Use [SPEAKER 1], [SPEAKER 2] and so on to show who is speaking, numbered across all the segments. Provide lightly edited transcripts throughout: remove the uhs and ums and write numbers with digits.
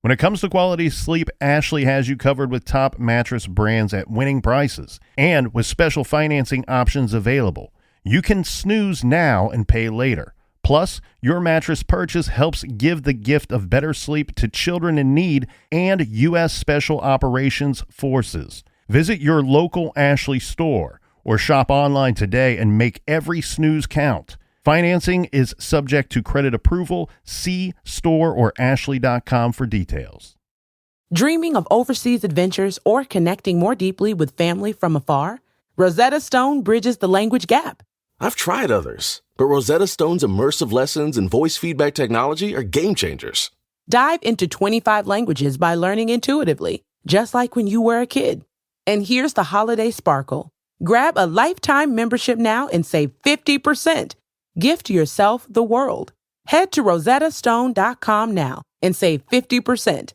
[SPEAKER 1] When it comes to quality sleep, Ashley has you covered with top mattress brands at winning prices and with special financing options available. You can snooze now and pay later. Plus, your mattress purchase helps give the gift of better sleep to children in need and U.S. Special Operations Forces. Visit your local Ashley store or shop online today and make every snooze count. Financing is subject to credit approval. See store or ashley.com for details.
[SPEAKER 2] Dreaming of overseas adventures or connecting more deeply with family from afar? Rosetta Stone bridges the language gap.
[SPEAKER 3] I've tried others, but Rosetta Stone's immersive lessons and voice feedback technology are game changers.
[SPEAKER 2] Dive into 25 languages by learning intuitively, just like when you were a kid. And here's the holiday sparkle. Grab a lifetime membership now and save 50%. Gift yourself the world. Head to rosettastone.com now and save 50%.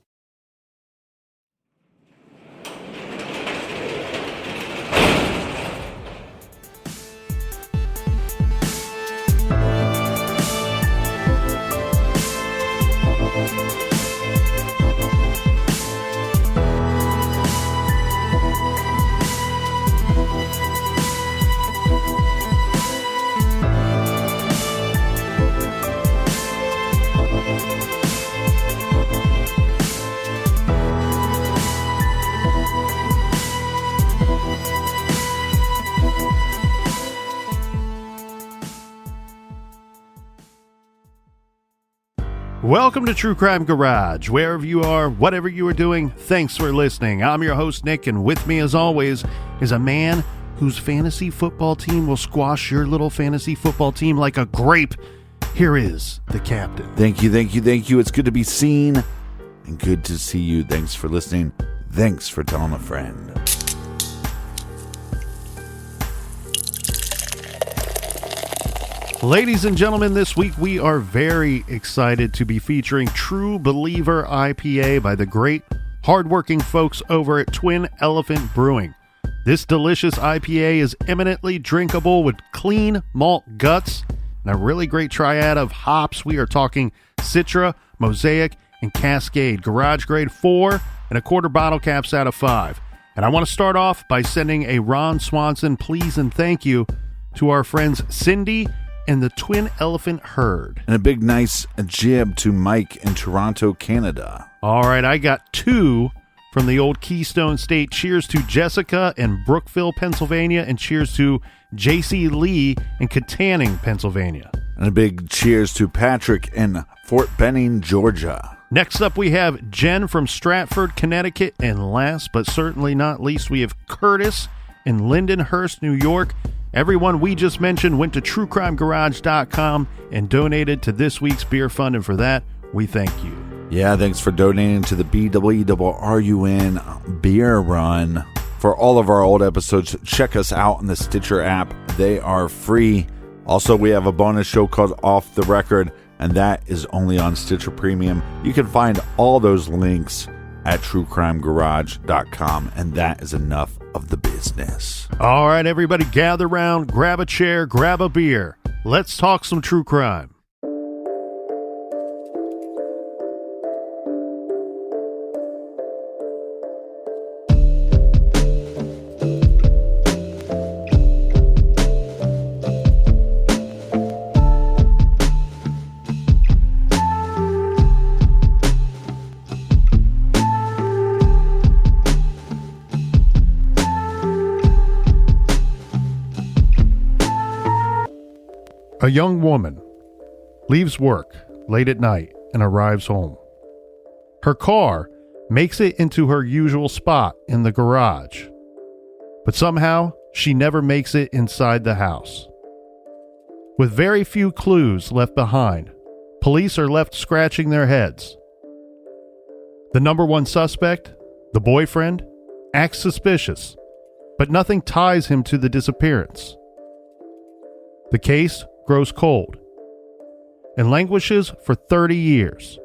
[SPEAKER 1] Welcome to True Crime Garage. Wherever you are, whatever you are doing, thanks for listening. I'm your host, Nick, and with me, as always, is a man whose fantasy football team will squash your little fantasy football team like a grape. Here is the captain.
[SPEAKER 4] Thank you. It's good to be seen and good to see you. Thanks for listening. Thanks for telling a friend.
[SPEAKER 1] Ladies and gentlemen, this week we are very excited to be featuring True Believer IPA by the great, hardworking folks over at Twin Elephant Brewing. This delicious IPA is eminently drinkable with clean malt guts and a really great triad of hops. We are talking Citra, Mosaic, and Cascade. Garage grade 4 and a quarter bottle caps out of 5. And I want to start off by sending a Ron Swanson please and thank you to our friends Cindy and the Twin Elephant Herd.
[SPEAKER 4] And a big nice jib to Mike in Toronto, Canada.
[SPEAKER 1] All right, I got 2 from the old Keystone State. Cheers to Jessica in Brookville, Pennsylvania, and cheers to J.C. Lee in Katanning, Pennsylvania.
[SPEAKER 4] And a big cheers to Patrick in Fort Benning, Georgia.
[SPEAKER 1] Next up, we have Jen from Stratford, Connecticut. And last but certainly not least, we have Curtis in Lindenhurst, New York. Everyone we just mentioned went to truecrimegarage.com and donated to this week's beer fund, and for that, we thank you.
[SPEAKER 4] Yeah, thanks for donating to the BWRUN Beer Run. For all of our old episodes, check us out on the Stitcher app. They are free. Also, we have a bonus show called Off the Record, and that is only on Stitcher Premium. You can find all those links at truecrimegarage.com, and that is enough of the business.
[SPEAKER 1] All right, everybody, gather round, grab a chair, grab a beer. Let's talk some true crime. A young woman leaves work late at night and arrives home. Her car makes it into her usual spot in the garage, but somehow she never makes it inside the house. With very few clues left behind, police are left scratching their heads. The number one suspect, the boyfriend, acts suspicious, but nothing ties him to the disappearance. The case grows cold and languishes for 30 years.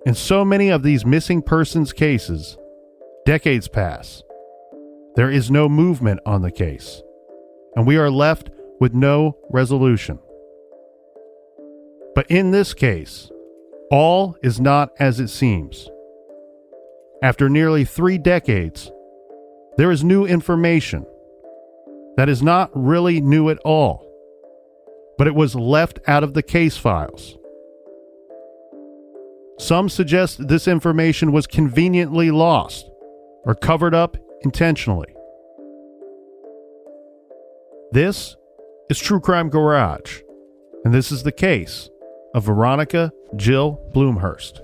[SPEAKER 1] In so many of these missing persons cases, decades pass. There is no movement on the case, and we are left with no resolution. But in this case, All is not as it seems. After nearly 3 decades, there is new information that is not really new at all, but it was left out of the case files. Some suggest this information was conveniently lost or covered up intentionally. This is True Crime Garage, and this is the case of Veronica Jill Blumhorst.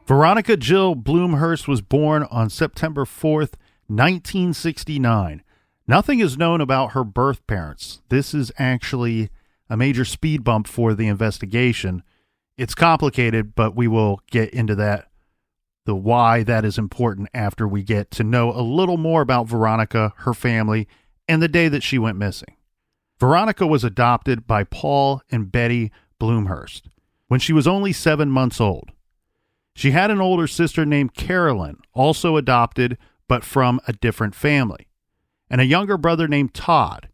[SPEAKER 1] Veronica Jill Blumhorst was born on September 4th, 1969. Nothing is known about her birth parents. This is actually a major speed bump for the investigation. It's complicated, but we will get into that, the why that is important after we get to know a little more about Veronica, her family, and the day that she went missing. Veronica was adopted by Paul and Betty Blumhorst when she was only 7 months old. She had an older sister named Carolyn, also adopted, but from a different family, and a younger brother named Todd,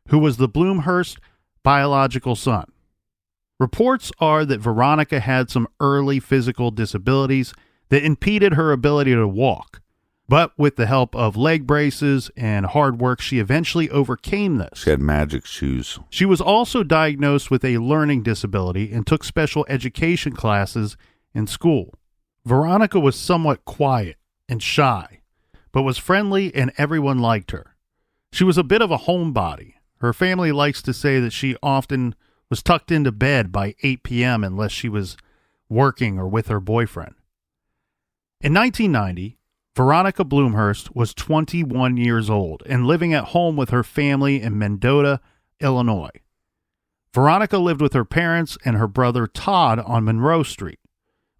[SPEAKER 1] who was the Blumhorst biological son. Reports are that Veronica had some early physical disabilities that impeded her ability to walk, but with the help of leg braces and hard work, she eventually overcame this.
[SPEAKER 4] She had magic shoes.
[SPEAKER 1] She was also diagnosed with a learning disability and took special education classes in school. Veronica was somewhat quiet and shy, but was friendly and everyone liked her. She was a bit of a homebody. Her family likes to say that she often was tucked into bed by 8 p.m. unless she was working or with her boyfriend. In 1990, Veronica Blumhorst was 21 years old and living at home with her family in Mendota, Illinois. Veronica lived with her parents and her brother Todd on Monroe Street.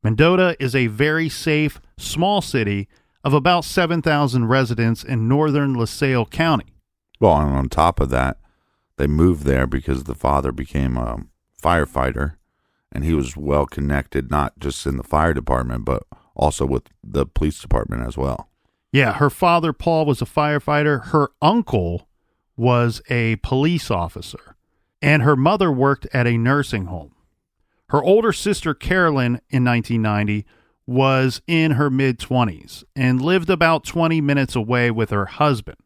[SPEAKER 1] Mendota is a very safe, small city of about 7,000 residents in northern LaSalle County.
[SPEAKER 4] Well, and on top of that, they moved there because the father became a firefighter, and he was well connected, not just in the fire department, but also with the police department as well.
[SPEAKER 1] Yeah, her father, Paul, was a firefighter. Her uncle was a police officer, and her mother worked at a nursing home. Her older sister, Carolyn, in 1990, was in her mid-20s and lived about 20 minutes away with her husband.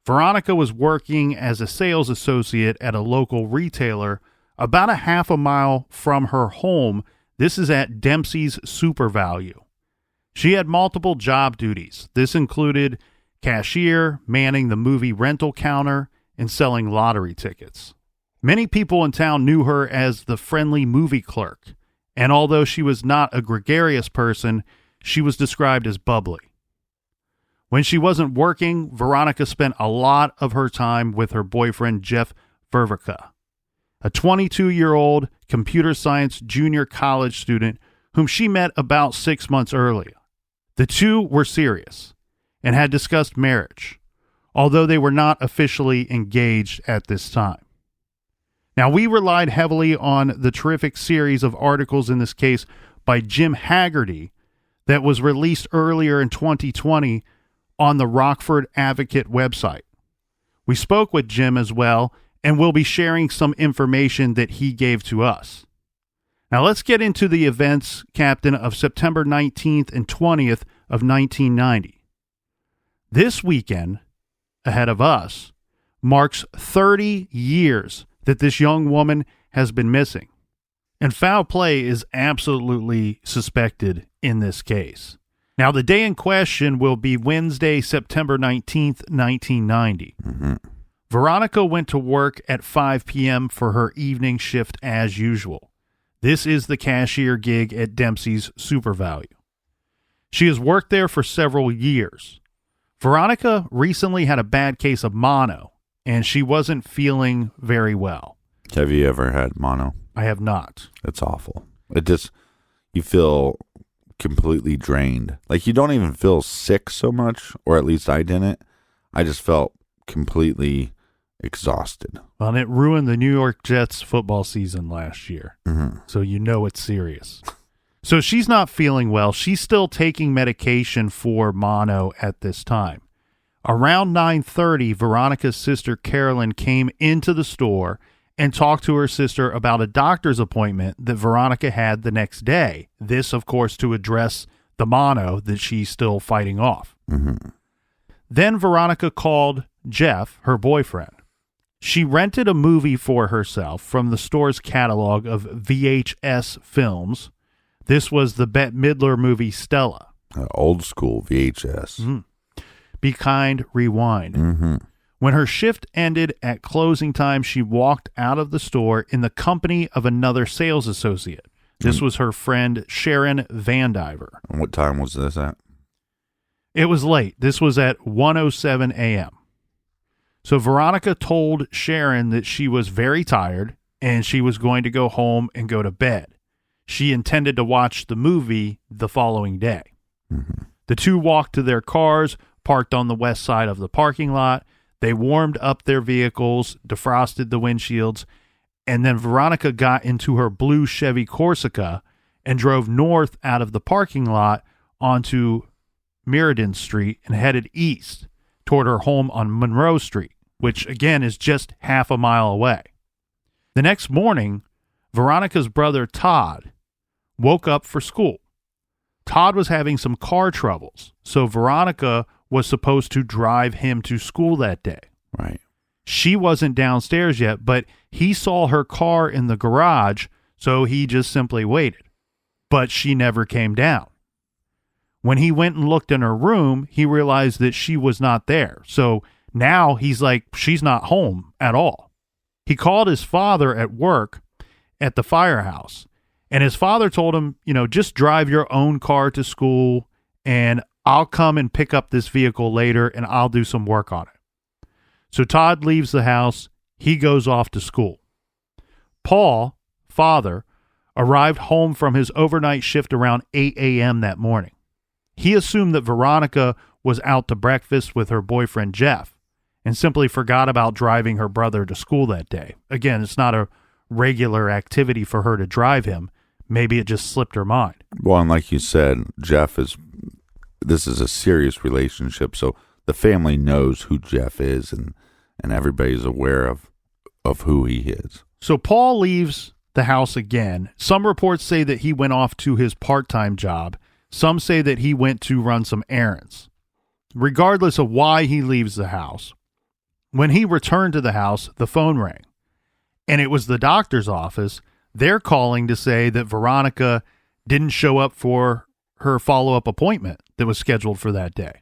[SPEAKER 1] Veronica was working as a sales associate at a local retailer about a half a mile from her home. This is at Dempsey's Super Value. She had multiple job duties. This included cashier, manning the movie rental counter, and selling lottery tickets. Many people in town knew her as the friendly movie clerk, and although she was not a gregarious person, she was described as bubbly. When she wasn't working, Veronica spent a lot of her time with her boyfriend, Jeff Vervica, a 22-year-old computer science junior college student whom she met about 6 months earlier. The two were serious and had discussed marriage, although they were not officially engaged at this time. Now, we relied heavily on the terrific series of articles in this case by Jim Haggerty that was released earlier in 2020 on the Rockford Advocate website. We spoke with Jim as well, and we'll be sharing some information that he gave to us. Now, let's get into the events, Captain, of September 19th and 20th of 1990. This weekend, ahead of us, marks 30 years that this young woman has been missing. And foul play is absolutely suspected in this case. Now, the day in question will be Wednesday, September 19th, 1990. Veronica went to work at 5 p.m. for her evening shift as usual. This is the cashier gig at Dempsey's Super Value. She has worked there for several years. Veronica recently had a bad case of mono, and she wasn't feeling very well.
[SPEAKER 4] Have you ever had mono?
[SPEAKER 1] I have not.
[SPEAKER 4] It's awful. It just, you feel completely drained. Like you don't even feel sick so much, or at least I didn't. I just felt completely exhausted.
[SPEAKER 1] Well, and it ruined the New York Jets football season last year.
[SPEAKER 4] Mm-hmm.
[SPEAKER 1] So you know it's serious. So she's not feeling well. She's still taking medication for mono at this time. Around 9:30, Veronica's sister Carolyn came into the store and talked to her sister about a doctor's appointment that Veronica had the next day. This, of course, to address the mono that she's still fighting off.
[SPEAKER 4] Mm-hmm.
[SPEAKER 1] Then Veronica called Jeff, her boyfriend. She rented a movie for herself from the store's catalog of VHS films. This was the Bette Midler movie Stella.
[SPEAKER 4] Old school VHS.
[SPEAKER 1] Mm-hmm. Be Kind, Rewind.
[SPEAKER 4] Mm-hmm.
[SPEAKER 1] When her shift ended at closing time, she walked out of the store in the company of another sales associate. This was her friend Sharon Vandiver.
[SPEAKER 4] And what time was this at?
[SPEAKER 1] It was late. This was at 1:07 a.m. So Veronica told Sharon that she was very tired and she was going to go home and go to bed. She intended to watch the movie the following day.
[SPEAKER 4] Mm-hmm.
[SPEAKER 1] The two walked to their cars, parked on the west side of the parking lot. They warmed up their vehicles, defrosted the windshields, and then Veronica got into her blue Chevy Corsica and drove north out of the parking lot onto Meriden Street and headed east toward her home on Monroe Street, which again is just half a mile away. The next morning, Veronica's brother Todd woke up for school. Todd was having some car troubles, so Veronica was supposed to drive him to school that day.
[SPEAKER 4] Right.
[SPEAKER 1] She wasn't downstairs yet, but he saw her car in the garage, so he just simply waited. But she never came down. When he went and looked in her room, he realized that she was not there. So now he's like, she's not home at all. He called his father at work at the firehouse, and his father told him, just drive your own car to school, and I'll come and pick up this vehicle later, and I'll do some work on it. So Todd leaves the house. He goes off to school. Paul, father, arrived home from his overnight shift around 8 a.m. that morning. He assumed that Veronica was out to breakfast with her boyfriend Jeff and simply forgot about driving her brother to school that day. Again, it's not a regular activity for her to drive him. Maybe it just slipped her mind.
[SPEAKER 4] Well, and like you said, this is a serious relationship, so the family knows who Jeff is, and everybody's aware of who he is.
[SPEAKER 1] So Paul leaves the house again. Some reports say that he went off to his part-time job. Some say that he went to run some errands. Regardless of why he leaves the house, when he returned to the house, the phone rang, and it was the doctor's office. They're calling to say that Veronica didn't show up for her follow-up appointment that was scheduled for that day.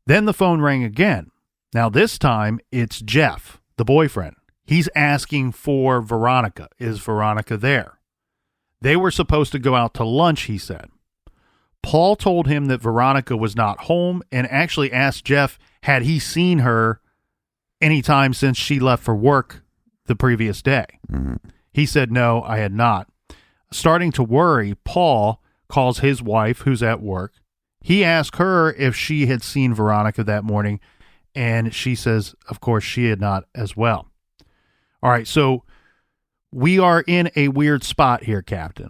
[SPEAKER 1] Then the phone rang again. Now this time it's Jeff, the boyfriend. He's asking for Veronica. Is Veronica there? They were supposed to go out to lunch, he said. Paul told him that Veronica was not home and actually asked Jeff had he seen her anytime since she left for work the previous day.
[SPEAKER 4] Mm-hmm.
[SPEAKER 1] He said, no, I had not. Starting to worry, Paul calls his wife, who's at work. He asked her if she had seen Veronica that morning, and she says, of course, she had not as well. All right, so we are in a weird spot here, Captain.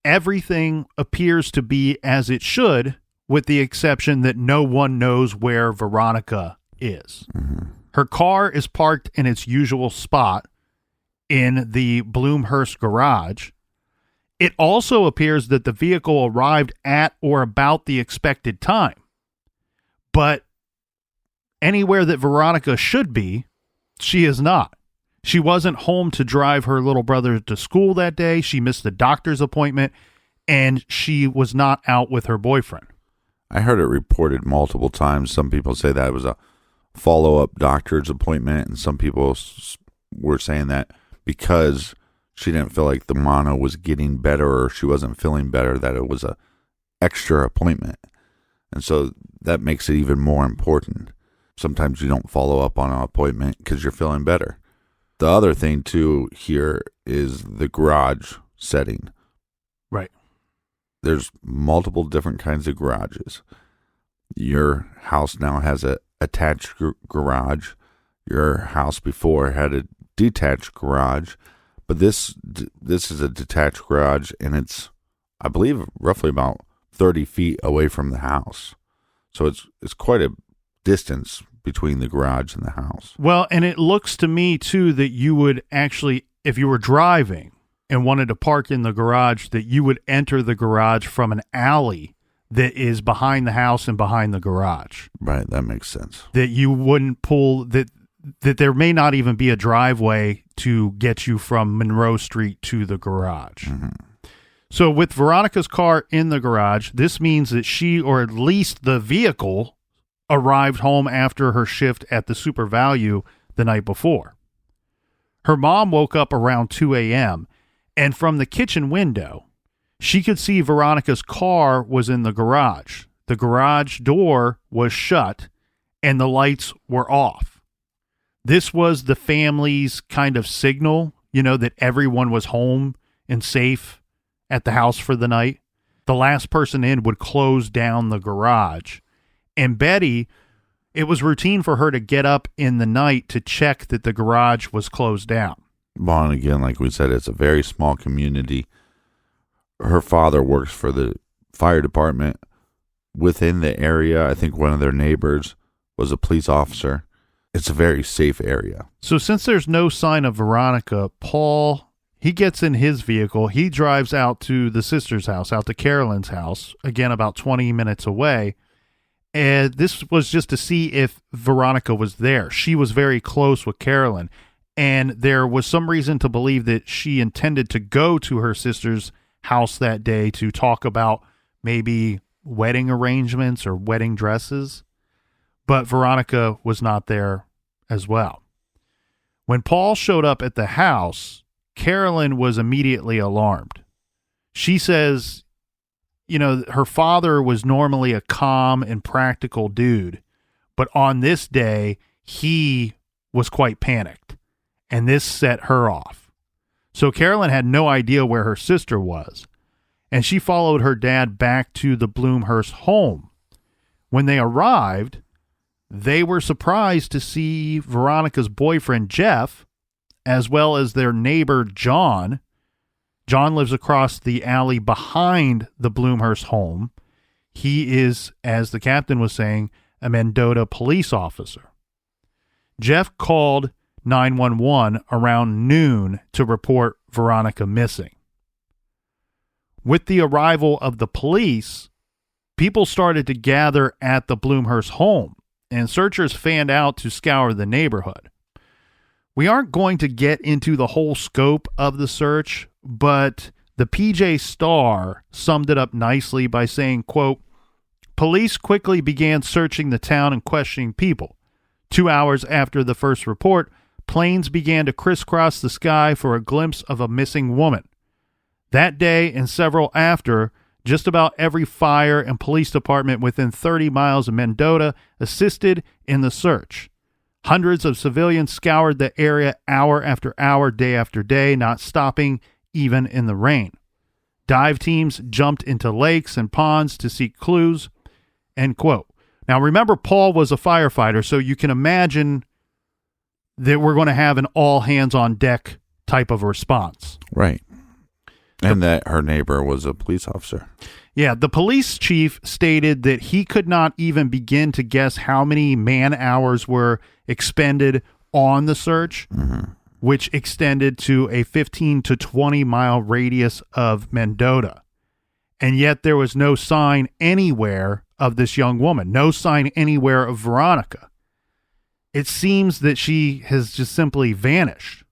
[SPEAKER 1] Everything appears to be as it should, with the exception that no one knows where Veronica is.
[SPEAKER 4] Mm-hmm.
[SPEAKER 1] Her car is parked in its usual spot in the Blumhorst garage. It also appears that the vehicle arrived at or about the expected time. But anywhere that Veronica should be, she is not. She wasn't home to drive her little brother to school that day. She missed the doctor's appointment, and she was not out with her boyfriend.
[SPEAKER 4] I heard it reported multiple times. Some people say that it was a follow-up doctor's appointment, and some people were saying that because she didn't feel like the mono was getting better or she wasn't feeling better, that it was a extra appointment. And so that makes it even more important. Sometimes you don't follow up on an appointment because you're feeling better. The other thing, too, here is the garage setting.
[SPEAKER 1] Right.
[SPEAKER 4] There's multiple different kinds of garages. Your house now has a attached garage. Your house before had a detached garage, but this is a detached garage, and it's, I believe, roughly about 30 feet away from the house. So it's quite a distance between the garage and the house.
[SPEAKER 1] Well, and it looks to me, too, that you would actually, if you were driving and wanted to park in the garage, that you would enter the garage from an alley that is behind the house and behind the garage.
[SPEAKER 4] Right, that makes sense.
[SPEAKER 1] That you wouldn't pull, that there may not even be a driveway to get you from Monroe Street to the garage.
[SPEAKER 4] Mm-hmm.
[SPEAKER 1] So with Veronica's car in the garage, this means that she, or at least the vehicle, arrived home after her shift at the Super Value the night before. Her mom woke up around 2 a.m., and from the kitchen window, she could see Veronica's car was in the garage. The garage door was shut, and the lights were off. This was the family's kind of signal, that everyone was home and safe at the house for the night. The last person in would close down the garage. And Betty, it was routine for her to get up in the night to check that the garage was closed down.
[SPEAKER 4] Well, and again, like we said, it's a very small community. Her father works for the fire department within the area. I think one of their neighbors was a police officer. It's a very safe area.
[SPEAKER 1] So since there's no sign of Veronica, Paul, he gets in his vehicle. He drives out to the sister's house, out to Carolyn's house, again, about 20 minutes away. And this was just to see if Veronica was there. She was very close with Carolyn, and there was some reason to believe that she intended to go to her sister's house that day to talk about maybe wedding arrangements or wedding dresses. But Veronica was not there as well. When Paul showed up at the house, Carolyn was immediately alarmed. She says, her father was normally a calm and practical dude, but on this day, he was quite panicked, and this set her off. So Carolyn had no idea where her sister was, and she followed her dad back to the Blumhorst home. When they arrived, they were surprised to see Veronica's boyfriend, Jeff, as well as their neighbor, John. John lives across the alley behind the Blumhorst home. He is, as the captain was saying, a Mendota police officer. Jeff called 911 around noon to report Veronica missing. With the arrival of the police, people started to gather at the Blumhorst home, and searchers fanned out to scour the neighborhood. We aren't going to get into the whole scope of the search, but the PJ Star summed it up nicely by saying, quote, "Police quickly began searching the town and questioning people. 2 hours after the first report, planes began to crisscross the sky for a glimpse of a missing woman. That day and several after, just about every fire and police department within 30 miles of Mendota assisted in the search. Hundreds of civilians scoured the area hour after hour, day after day, not stopping even in the rain. Dive teams jumped into lakes and ponds to seek clues," end quote. Now, remember, Paul was a firefighter, so you can imagine that we're going to have an all-hands-on-deck type of response.
[SPEAKER 4] Right. And that her neighbor was a police officer.
[SPEAKER 1] Yeah, the police chief stated that he could not even begin to guess how many man-hours were expended on the search, which extended to a 15 to 20-mile radius of Mendota. And yet there was no sign anywhere of this young woman, no sign anywhere of Veronica. It seems that she has just simply vanished.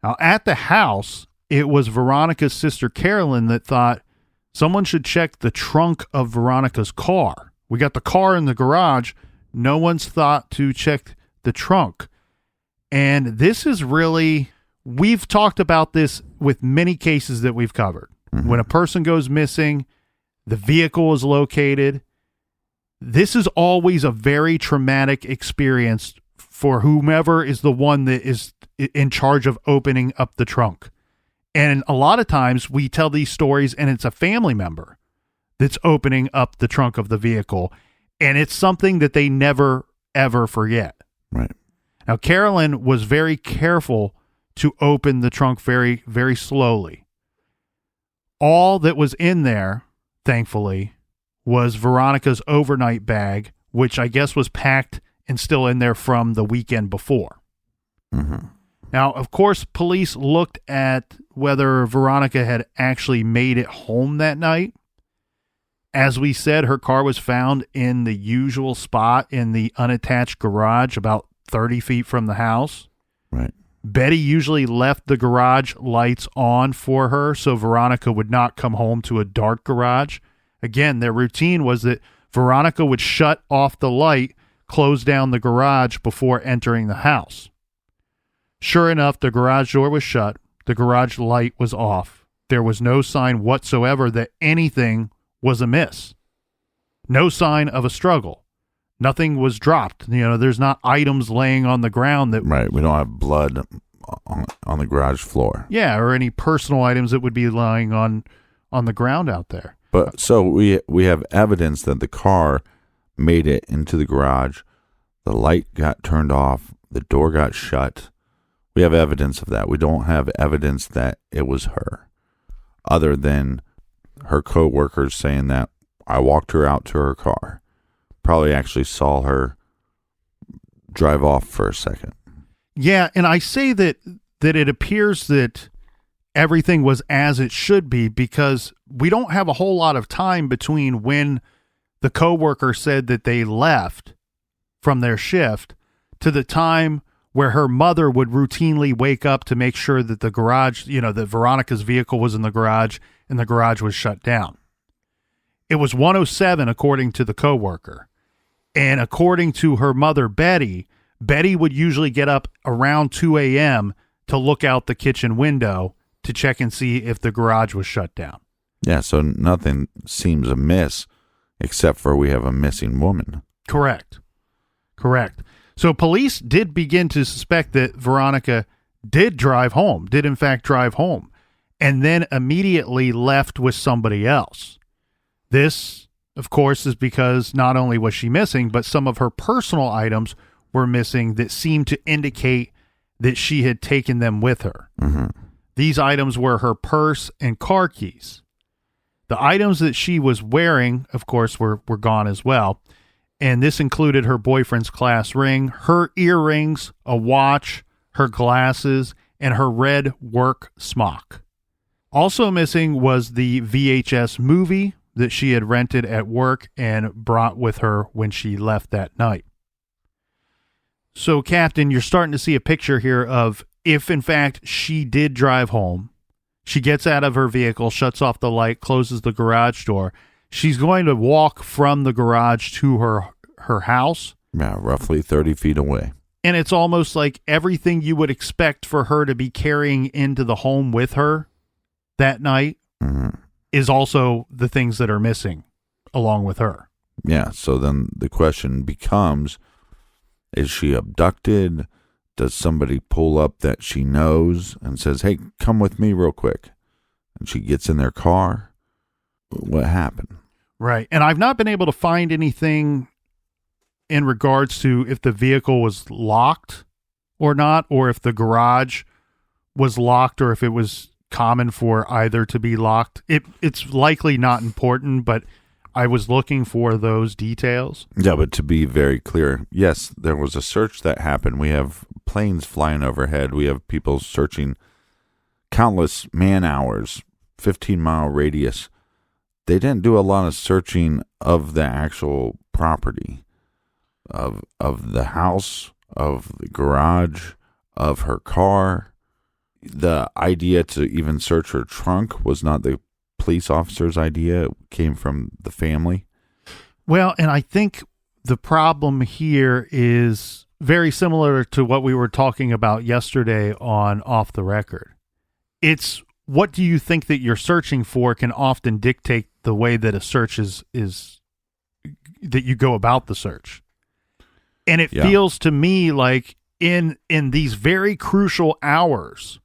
[SPEAKER 1] Now, at the house, it was Veronica's sister Carolyn that thought someone should check the trunk of Veronica's car. We got the car in the garage. No one's thought to check the trunk. And this is really, we've talked about this with many cases that we've covered. When a person goes missing, the vehicle is located. This is always a very traumatic experience for whomever is the one that is in charge of opening up the trunk. And a lot of times we tell these stories and it's a family member that's opening up the trunk of the vehicle. And it's something that they never, ever forget.
[SPEAKER 4] Right.
[SPEAKER 1] Now, Carolyn was very careful to open the trunk very, very slowly. All that was in there, thankfully, was Veronica's overnight bag, which I guess was packed and still in there from the weekend before.
[SPEAKER 4] Mm-hmm.
[SPEAKER 1] Now, of course, police looked at whether Veronica had actually made it home that night. As we said, her car was found in the usual spot in the unattached garage about 30 feet from the house.
[SPEAKER 4] Right.
[SPEAKER 1] Betty usually left the garage lights on for her so Veronica would not come home to a dark garage. Again, their routine was that Veronica would shut off the light, close down the garage before entering the house. Sure enough, the garage door was shut. The garage light was off. There was no sign whatsoever that anything was amiss. No sign of a struggle. Nothing was dropped. There's not items laying on the ground that...
[SPEAKER 4] Right. We don't have blood on the garage floor.
[SPEAKER 1] Yeah, or any personal items that would be lying on the ground out there.
[SPEAKER 4] But so we have evidence that the car made it into the garage. The light got turned off. The door got shut. We have evidence of that. We don't have evidence that it was her, other than her co-workers saying that I walked her out to her car. Probably actually saw her drive off for a second.
[SPEAKER 1] Yeah, and I say that it appears that everything was as it should be because we don't have a whole lot of time between when the co-worker said that they left from their shift to the time where her mother would routinely wake up to make sure that the garage, that Veronica's vehicle was in the garage and the garage was shut down. It was 1:07 according to the coworker. And according to her mother, Betty would usually get up around 2 a.m. to look out the kitchen window to check and see if the garage was shut down.
[SPEAKER 4] Yeah, so nothing seems amiss except for we have a missing woman.
[SPEAKER 1] Correct. So police did begin to suspect that Veronica did in fact drive home, and then immediately left with somebody else. This, of course, is because not only was she missing, but some of her personal items were missing that seemed to indicate that she had taken them with her.
[SPEAKER 4] Mm-hmm.
[SPEAKER 1] These items were her purse and car keys. The items that she was wearing, of course, were gone as well. And this included her boyfriend's class ring, her earrings, a watch, her glasses, and her red work smock. Also missing was the VHS movie that she had rented at work and brought with her when she left that night. So, Captain, you're starting to see a picture here of if, in fact, she did drive home, she gets out of her vehicle, shuts off the light, closes the garage door. She's going to walk from the garage to her house.
[SPEAKER 4] Yeah, roughly 30 feet away.
[SPEAKER 1] And it's almost like everything you would expect for her to be carrying into the home with her that night is also the things that are missing along with her.
[SPEAKER 4] Yeah, so then the question becomes, is she abducted? Does somebody pull up that she knows and says, hey, come with me real quick? And she gets in their car? What happened?
[SPEAKER 1] Right. And I've not been able to find anything in regards to if the vehicle was locked or not, or if the garage was locked, or if it was common for either to be locked. It's likely not important, but I was looking for those details.
[SPEAKER 4] Yeah, but to be very clear, yes, there was a search that happened. We have planes flying overhead. We have people searching countless man hours, 15-mile radius. They didn't do a lot of searching of the actual property, of the house, of the garage, of her car. The idea to even search her trunk was not the police officer's idea. It came from the family.
[SPEAKER 1] Well, and I think the problem here is very similar to what we were talking about yesterday on Off the Record. It's what do you think that you're searching for can often dictate the way that a search is that you go about the search. And it feels to me like in these very crucial hours,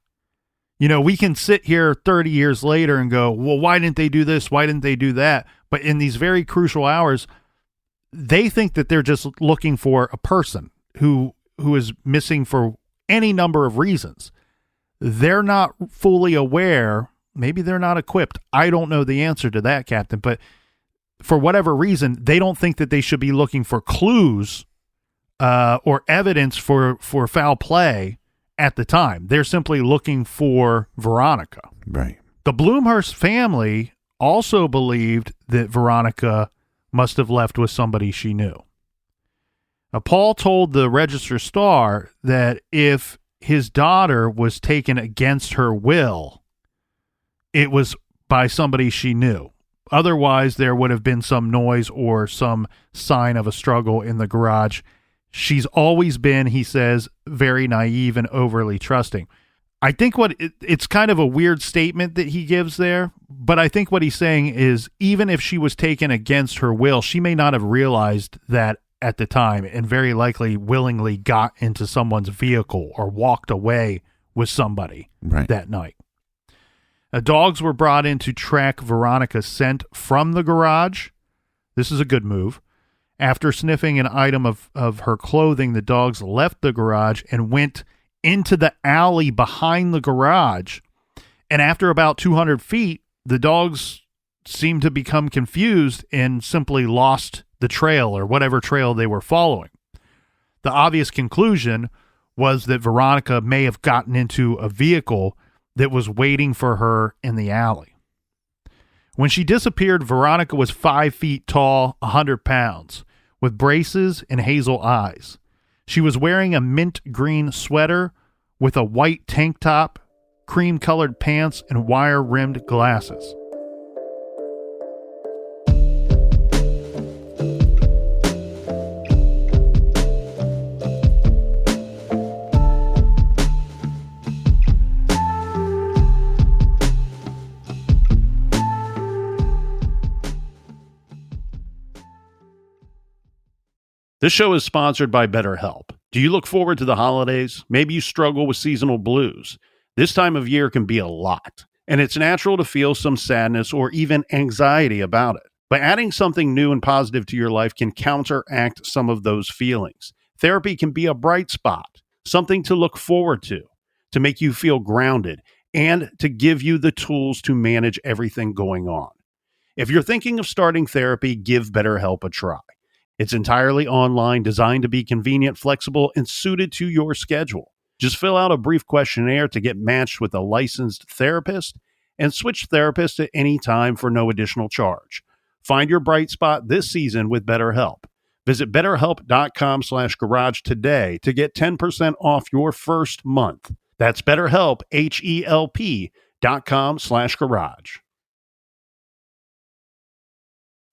[SPEAKER 1] we can sit here 30 years later and go, well, why didn't they do this? Why didn't they do that? But in these very crucial hours, they think that they're just looking for a person who is missing for any number of reasons. They're not fully aware. Maybe they're not equipped. I don't know the answer to that, Captain, but for whatever reason, they don't think that they should be looking for clues or evidence for foul play at the time. They're simply looking for Veronica.
[SPEAKER 4] Right.
[SPEAKER 1] The Blumhorst family also believed that Veronica must have left with somebody she knew. Now, Paul told the Register-Star that if his daughter was taken against her will, it was by somebody she knew. Otherwise, there would have been some noise or some sign of a struggle in the garage. She's always been, he says, very naive and overly trusting. I think it's kind of a weird statement that he gives there, but I think what he's saying is even if she was taken against her will, she may not have realized that at the time and very likely willingly got into someone's vehicle or walked away with somebody that night. Dogs were brought in to track Veronica's scent from the garage. This is a good move. After sniffing an item of her clothing, the dogs left the garage and went into the alley behind the garage. And after about 200 feet, the dogs seemed to become confused and simply lost the trail or whatever trail they were following. The obvious conclusion was that Veronica may have gotten into a vehicle that was waiting for her in the alley. When she disappeared, Veronica was 5 feet tall, 100 pounds, with braces and hazel eyes. She was wearing a mint green sweater with a white tank top, cream-colored pants, and wire-rimmed glasses. This show is sponsored by BetterHelp. Do you look forward to the holidays? Maybe you struggle with seasonal blues. This time of year can be a lot, and it's natural to feel some sadness or even anxiety about it. But adding something new and positive to your life can counteract some of those feelings. Therapy can be a bright spot, something to look forward to make you feel grounded, and to give you the tools to manage everything going on. If you're thinking of starting therapy, give BetterHelp a try. It's entirely online, designed to be convenient, flexible, and suited to your schedule. Just fill out a brief questionnaire to get matched with a licensed therapist and switch therapists at any time for no additional charge. Find your bright spot this season with BetterHelp. Visit BetterHelp.com/garage today to get 10% off your first month. That's BetterHelp, HELP.com/garage.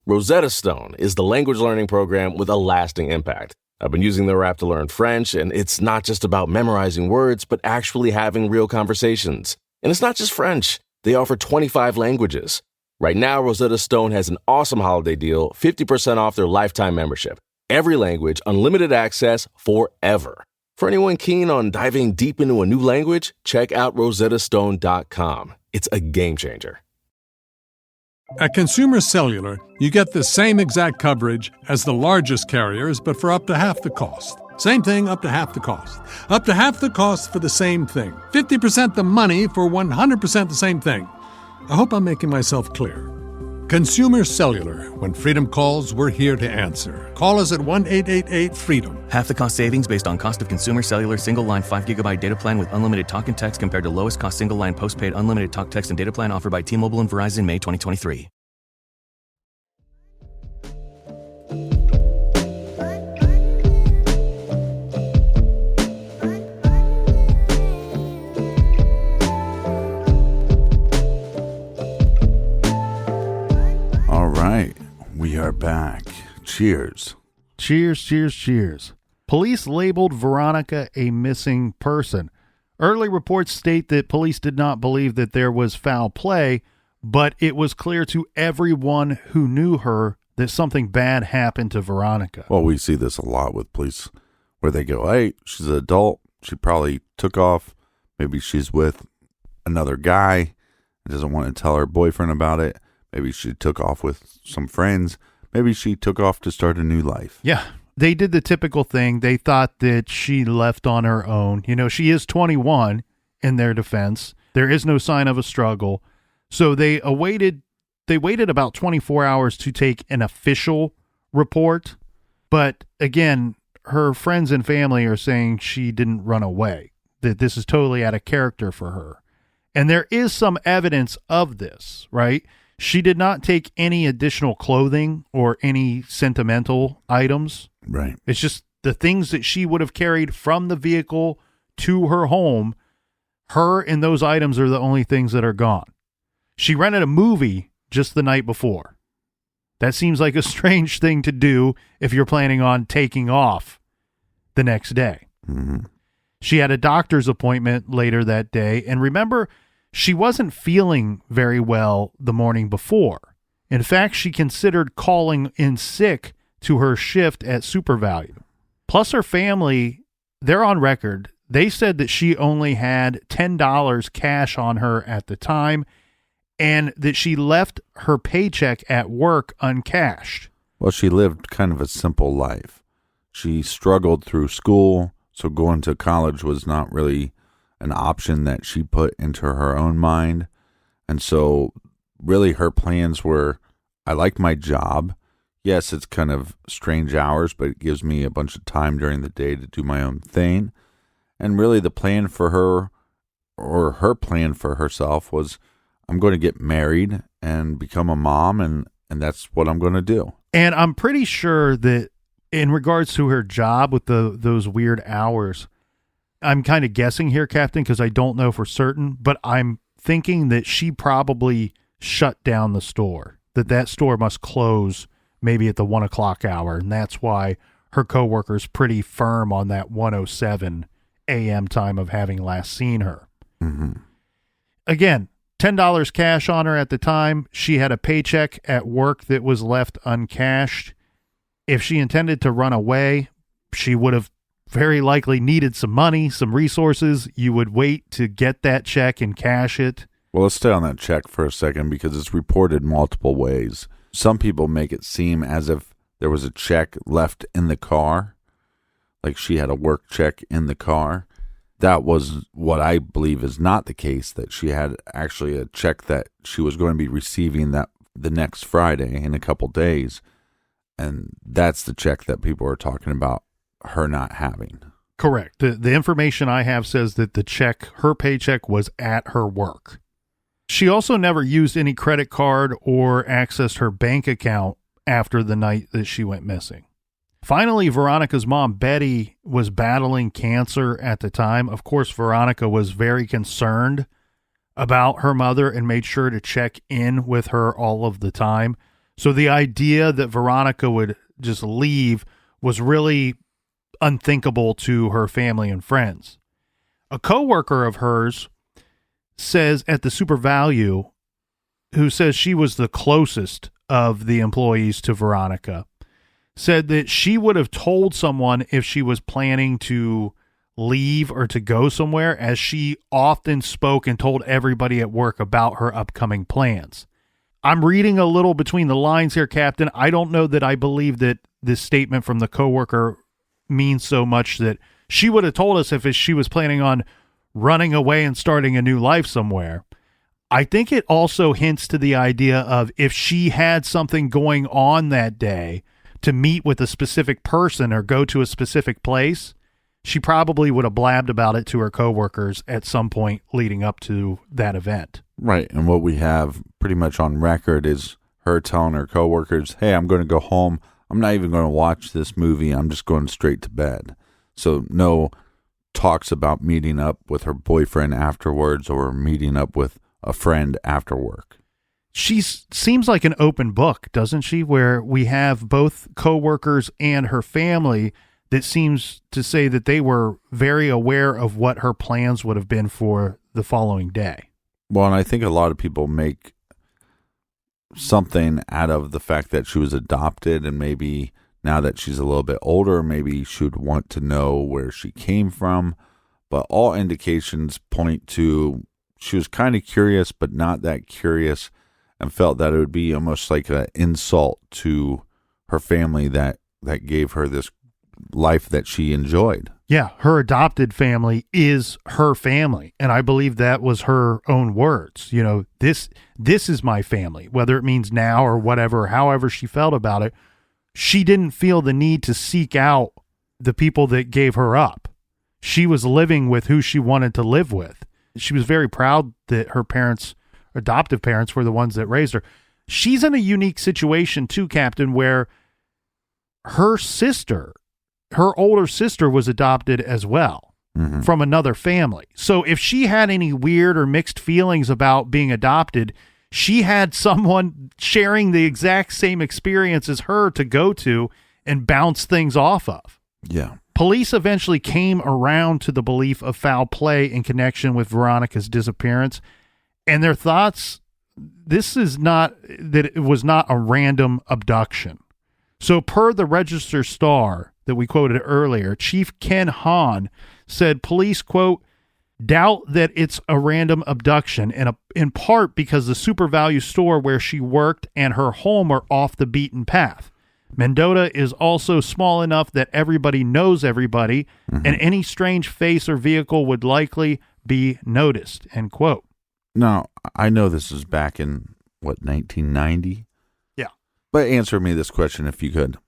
[SPEAKER 3] Rosetta Stone is the language learning program with a lasting impact. I've been using their app to learn French, and it's not just about memorizing words, but actually having real conversations. And it's not just French. They offer 25 languages. Right now, Rosetta Stone has an awesome holiday deal, 50% off their lifetime membership. Every language, unlimited access forever. For anyone keen on diving deep into a new language, check out rosettastone.com. It's a game changer.
[SPEAKER 5] At Consumer Cellular, you get the same exact coverage as the largest carriers, but for up to half the cost. Same thing, up to half the cost. Up to half the cost for the same thing. 50% the money for 100% the same thing. I hope I'm making myself clear. Consumer Cellular. When freedom calls, we're here to answer. Call us at 1-888-FREEDOM.
[SPEAKER 6] Half the cost savings based on cost of Consumer Cellular single-line 5GB data plan with unlimited talk and text compared to lowest cost single-line postpaid unlimited talk, text, and data plan offered by T-Mobile and Verizon May 2023.
[SPEAKER 4] All right, we are back. Cheers.
[SPEAKER 1] Cheers, cheers, cheers. Police labeled Veronica a missing person. Early reports state that police did not believe that there was foul play, but it was clear to everyone who knew her that something bad happened to Veronica.
[SPEAKER 4] Well, we see this a lot with police where they go, hey, she's an adult. She probably took off. Maybe she's with another guy and doesn't want to tell her boyfriend about it. Maybe she took off with some friends. maybe she took off to start a new life.
[SPEAKER 1] Yeah. They did the typical thing. They thought that she left on her own. She is 21 in their defense. There is no sign of a struggle. So they waited about 24 hours to take an official report. But again, her friends and family are saying she didn't run away, that this is totally out of character for her. And there is some evidence of this, right? She did not take any additional clothing or any sentimental items.
[SPEAKER 4] Right.
[SPEAKER 1] It's just the things that she would have carried from the vehicle to her home. Her and those items are the only things that are gone. She rented a movie just the night before. That seems like a strange thing to do if you're planning on taking off the next day.
[SPEAKER 4] Mm-hmm.
[SPEAKER 1] She had a doctor's appointment later that day. And remember, she wasn't feeling very well the morning before. In fact, she considered calling in sick to her shift at SuperValue. Plus, her family, they're on record. They said that she only had $10 cash on her at the time and that she left her paycheck at work uncashed.
[SPEAKER 4] Well, she lived kind of a simple life. She struggled through school, so going to college was not really an option that she put into her own mind. And so really her plans were, I like my job. Yes, it's kind of strange hours, but it gives me a bunch of time during the day to do my own thing. And really the plan for her, or her plan for herself, was I'm going to get married and become a mom, and that's what I'm going to do.
[SPEAKER 1] And I'm pretty sure that in regards to her job with those weird hours, I'm kind of guessing here, Captain, because I don't know for certain, but I'm thinking that she probably shut down the store, that store must close maybe at the 1 o'clock hour. And that's why her coworker's pretty firm on that 1:07 a.m. time of having last seen her.
[SPEAKER 4] Mm-hmm.
[SPEAKER 1] Again, $10 cash on her at the time. She had a paycheck at work that was left uncashed. If she intended to run away, she would have very likely needed some money, some resources. You would wait to get that check and cash it.
[SPEAKER 4] Well, let's stay on that check for a second because it's reported multiple ways. Some people make it seem as if there was a check left in the car, like she had a work check in the car. That was what I believe is not the case, that she had actually a check that she was going to be receiving that the next Friday in a couple days. And that's the check that people are talking about her not having.
[SPEAKER 1] Correct. The information I have says that her paycheck was at her work. She also never used any credit card or accessed her bank account after the night that she went missing. Finally, Veronica's mom, Betty, was battling cancer at the time. Of course, Veronica was very concerned about her mother and made sure to check in with her all of the time. So the idea that Veronica would just leave was really unthinkable to her family and friends. A coworker of hers says at the SuperValue, who says she was the closest of the employees to Veronica, said that she would have told someone if she was planning to leave or to go somewhere, as she often spoke and told everybody at work about her upcoming plans. I'm reading a little between the lines here, Captain. I don't know that I believe that this statement from the coworker means so much that she would have told us if she was planning on running away and starting a new life somewhere. I think it also hints to the idea of if she had something going on that day to meet with a specific person or go to a specific place, she probably would have blabbed about it to her coworkers at some point leading up to that event.
[SPEAKER 4] Right. And what we have pretty much on record is her telling her coworkers, hey, I'm going to go home. I'm not even going to watch this movie. I'm just going straight to bed. So no talks about meeting up with her boyfriend afterwards or meeting up with a friend after work.
[SPEAKER 1] She seems like an open book, doesn't she? Where we have both coworkers and her family that seems to say that they were very aware of what her plans would have been for the following day.
[SPEAKER 4] Well, and I think a lot of people make something out of the fact that she was adopted, and maybe now that she's a little bit older, maybe she would want to know where she came from. But all indications point to she was kind of curious, but not that curious, and felt that it would be almost like an insult to her family that gave her this life that she enjoyed.
[SPEAKER 1] Yeah, her adopted family is her family, and I believe that was her own words. You know, this is my family, whether it means now or whatever, however she felt about it. She didn't feel the need to seek out the people that gave her up. She was living with who she wanted to live with. She was very proud that her parents, adoptive parents, were the ones that raised her. She's in a unique situation too, Captain, where her sister, her older sister, was adopted as well from another family. So if she had any weird or mixed feelings about being adopted, she had someone sharing the exact same experience as her to go to and bounce things off of.
[SPEAKER 4] Yeah.
[SPEAKER 1] Police eventually came around to the belief of foul play in connection with Veronica's disappearance, and their thoughts, this is not, that it was not a random abduction. So per the Register Star that we quoted earlier, Chief Ken Hahn said police, quote, doubt that it's a random abduction, in part because the Super Value store where she worked and her home are off the beaten path. Mendota is also small enough that everybody knows everybody, and any strange face or vehicle would likely be noticed, end quote.
[SPEAKER 4] Now, I know this is back in, 1990?
[SPEAKER 1] Yeah.
[SPEAKER 4] But answer me this question if you could.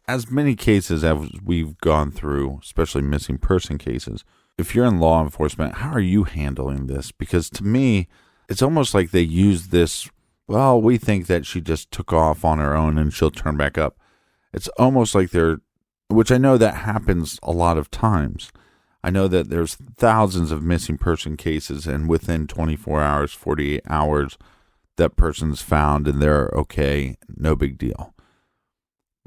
[SPEAKER 4] As many cases as we've gone through, especially missing person cases, if you're in law enforcement, how are you handling this? Because to me, it's almost like they use this, well, we think that she just took off on her own and she'll turn back up. It's almost like which I know that happens a lot of times. I know that there's thousands of missing person cases, and within 24 hours, 48 hours, that person's found and they're okay, no big deal.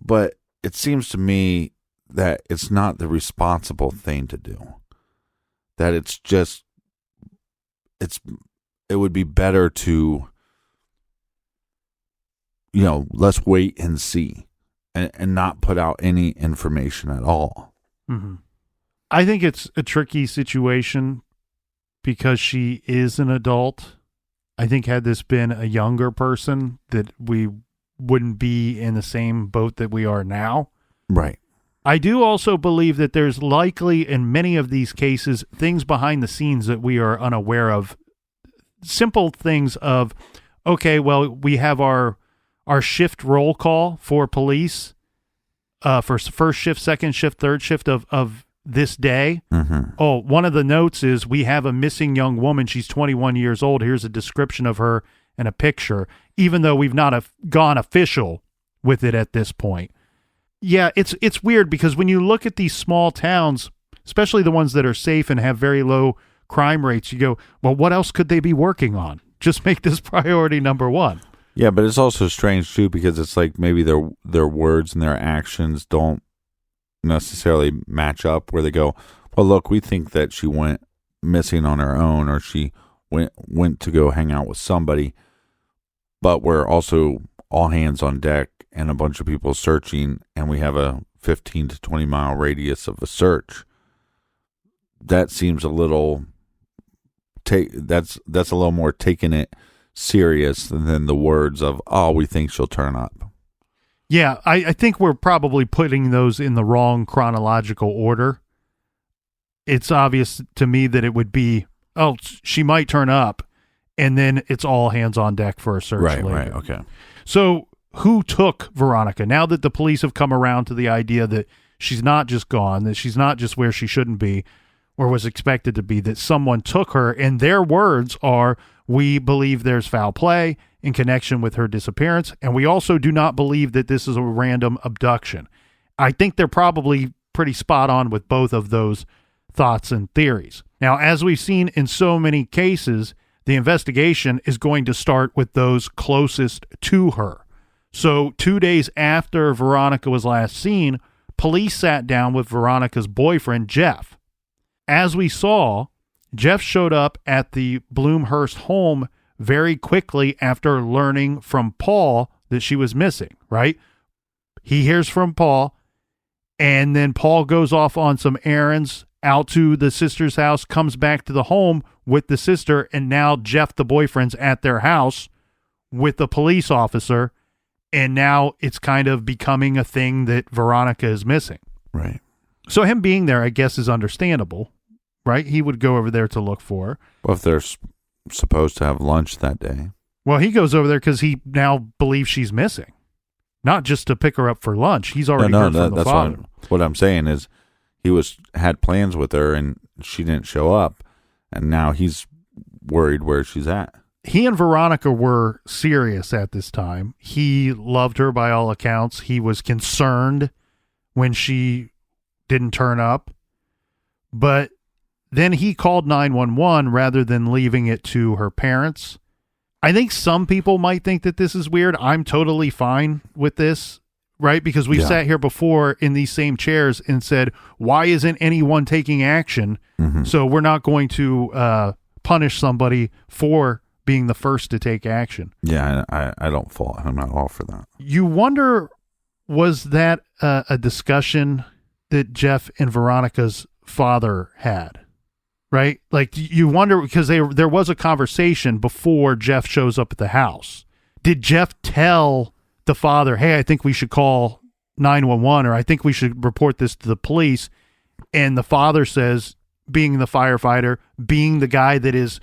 [SPEAKER 4] But it seems to me that it's not the responsible thing to do. That it's just, it would be better to, let's wait and see and not put out any information at all.
[SPEAKER 1] Mm-hmm. I think it's a tricky situation because she is an adult. I think had this been a younger person, that we wouldn't be in the same boat that we are now.
[SPEAKER 4] Right.
[SPEAKER 1] I do also believe that there's likely in many of these cases things behind the scenes that we are unaware of. Simple things of, okay, well, we have our shift roll call for police for first shift, second shift, third shift of this day. Mm-hmm. Oh, one of the notes is we have a missing young woman. She's 21 years old. Here's a description of her and a picture, even though we've not gone official with it at this point. Yeah, it's weird because when you look at these small towns, especially the ones that are safe and have very low crime rates, you go, well, what else could they be working on? Just make this priority number one.
[SPEAKER 4] Yeah, but it's also strange too because it's like maybe their words and their actions don't necessarily match up, where they go, well, look, we think that she went missing on her own, or she went to go hang out with somebody, but we're also all hands on deck and a bunch of people searching, and we have a 15 to 20 mile radius of a search. That seems a little that's a little more taking it serious than the words of, oh, we think she'll turn up.
[SPEAKER 1] Yeah, I think we're probably putting those in the wrong chronological order. It's obvious to me that it would be, oh, she might turn up, and then it's all hands on deck for a search later.
[SPEAKER 4] Right, okay.
[SPEAKER 1] So who took Veronica? Now that the police have come around to the idea that she's not just gone, that she's not just where she shouldn't be or was expected to be, that someone took her, and their words are, we believe there's foul play in connection with her disappearance, and we also do not believe that this is a random abduction. I think they're probably pretty spot on with both of those thoughts and theories. Now, as we've seen in so many cases, the investigation is going to start with those closest to her. So 2 days after Veronica was last seen, police sat down with Veronica's boyfriend, Jeff. As we saw, Jeff showed up at the Blumhorst home very quickly after learning from Paul that she was missing, right? He hears from Paul, and then Paul goes off on some errands out to the sister's house, comes back to the home with the sister, and now Jeff, the boyfriend's at their house with the police officer, And now it's kind of becoming a thing that Veronica is missing.
[SPEAKER 4] Right.
[SPEAKER 1] So him being there, I guess, is understandable, right? He would go over there to look for her.
[SPEAKER 4] Well, if they're supposed to have lunch that day.
[SPEAKER 1] Well, he goes over there because he now believes she's missing. Not just to pick her up for lunch. He's already heard from the father.
[SPEAKER 4] What I'm saying is he had plans with her and she didn't show up. And now he's worried where she's at.
[SPEAKER 1] He and Veronica were serious at this time. He loved her by all accounts. He was concerned when she didn't turn up. But then he called 911 rather than leaving it to her parents. I think some people might think that this is weird. I'm totally fine with this, right? Because we've sat here before in these same chairs and said, why isn't anyone taking action? Mm-hmm. So we're not going to punish somebody for being the first to take action.
[SPEAKER 4] Yeah, I don't fault. I'm not all for that.
[SPEAKER 1] You wonder, was that a discussion that Jeff and Veronica's father had? Right? Like, you wonder, because there was a conversation before Jeff shows up at the house. Did Jeff tell the father, hey, I think we should call 911, or I think we should report this to the police? And the father says, being the firefighter, being the guy that is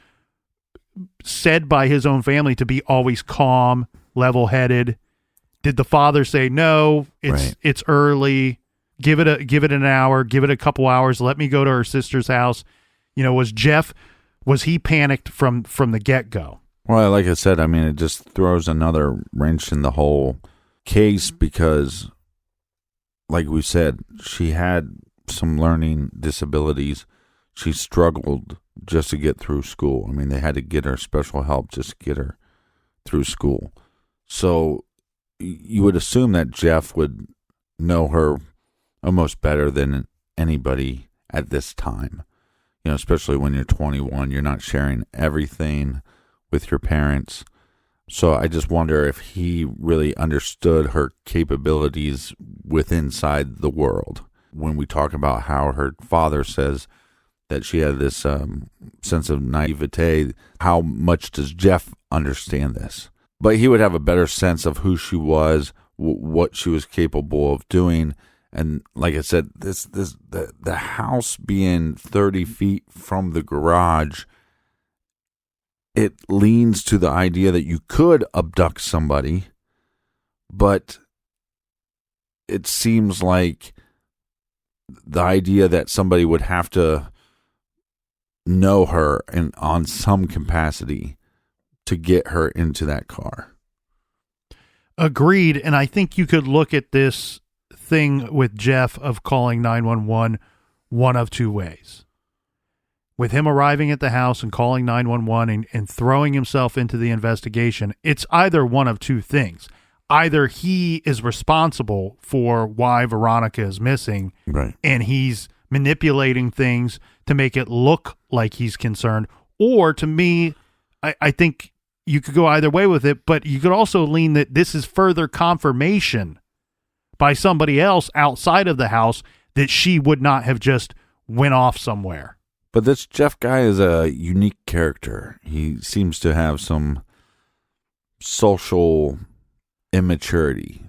[SPEAKER 1] said by his own family to be always calm, level-headed, did the father say, no, it's early, give it an hour, give it a couple hours, let me go to her sister's house? You know, was he panicked from the get-go?
[SPEAKER 4] Well, like I said, I mean, it just throws another wrench in the whole case because, like we said, she had some learning disabilities. She struggled just to get through school. I mean, they had to get her special help just to get her through school. So you would assume that Jeff would know her almost better than anybody at this time. You know, especially when you're 21, you're not sharing everything with your parents. So I just wonder if he really understood her capabilities inside the world. When we talk about how her father says that she had this sense of naivete, how much does Jeff understand this? But he would have a better sense of who she was, what she was capable of doing. And like I said, the house being 30 feet from the garage, it leans to the idea that you could abduct somebody, but it seems like the idea that somebody would have to know her and on some capacity to get her into that car.
[SPEAKER 1] Agreed. And I think you could look at this thing with Jeff of calling 911 one of two ways. With him arriving at the house and calling 911 and throwing himself into the investigation, it's either one of two things. Either he is responsible for why Veronica is missing,
[SPEAKER 4] right,
[SPEAKER 1] and he's manipulating things to make it look like he's concerned, or to me, I think you could go either way with it, but you could also lean that this is further confirmation by somebody else outside of the house that she would not have just went off somewhere.
[SPEAKER 4] But this Jeff guy is a unique character. He seems to have some social immaturity,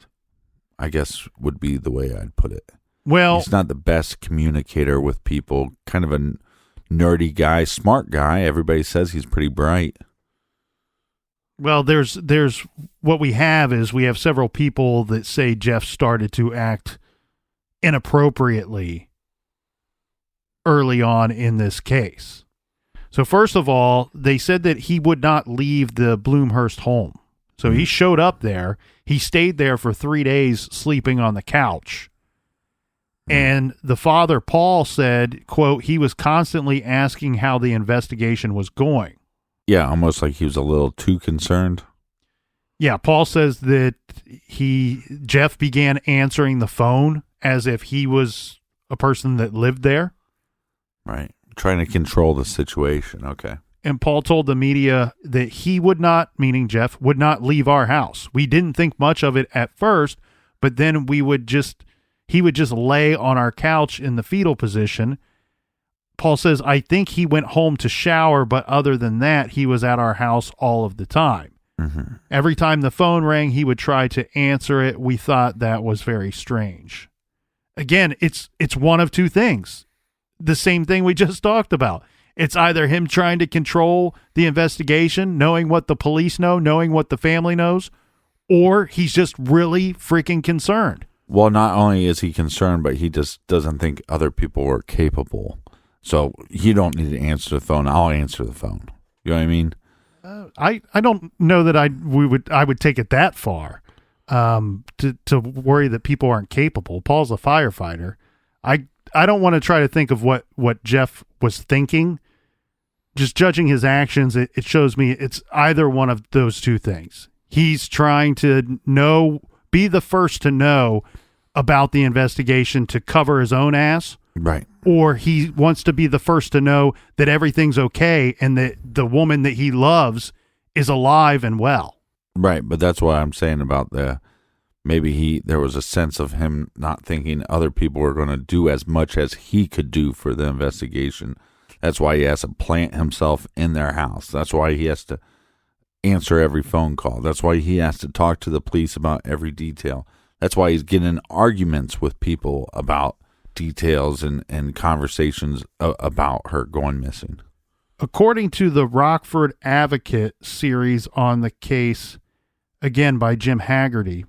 [SPEAKER 4] I guess would be the way I'd put it.
[SPEAKER 1] Well,
[SPEAKER 4] he's not the best communicator with people, kind of a nerdy guy, smart guy. Everybody says he's pretty bright.
[SPEAKER 1] Well, there's what we have several people that say Jeff started to act inappropriately early on in this case. So first of all, they said that he would not leave the Blumhorst home. So he showed up there. He stayed there for 3 days sleeping on the couch. And the father, Paul, said, quote, he was constantly asking how the investigation was going.
[SPEAKER 4] Yeah, almost like he was a little too concerned.
[SPEAKER 1] Yeah, Paul says that Jeff began answering the phone as if he was a person that lived there.
[SPEAKER 4] Right. Trying to control the situation. Okay.
[SPEAKER 1] And Paul told the media that he would not, meaning Jeff, would not leave our house. We didn't think much of it at first, but then he would just lay on our couch in the fetal position. Paul says, I think he went home to shower, but other than that, he was at our house all of the time.
[SPEAKER 4] Mm-hmm.
[SPEAKER 1] Every time the phone rang, he would try to answer it. We thought that was very strange. Again, it's one of two things. The same thing we just talked about. It's either him trying to control the investigation, knowing what the police know, knowing what the family knows, or he's just really freaking concerned.
[SPEAKER 4] Well, not only is he concerned, but he just doesn't think other people are capable. So you don't need to answer the phone. I'll answer the phone. You know what I mean?
[SPEAKER 1] I don't know that I would take it that far to worry that people aren't capable. Paul's a firefighter. I don't want to try to think of what Jeff was thinking. Just judging his actions, it shows me it's either one of those two things. He's trying to be the first to know about the investigation to cover his own ass.
[SPEAKER 4] Right.
[SPEAKER 1] Or he wants to be the first to know that everything's okay and that the woman that he loves is alive and well.
[SPEAKER 4] Right, but that's what I'm saying about maybe there was a sense of him not thinking other people were going to do as much as he could do for the investigation. That's why he has to plant himself in their house. That's why he has to answer every phone call. That's why he has to talk to the police about every detail. That's why he's getting in arguments with people about details and conversations about her going missing.
[SPEAKER 1] According to the Rockford Advocate series on the case, again by Jim Haggerty,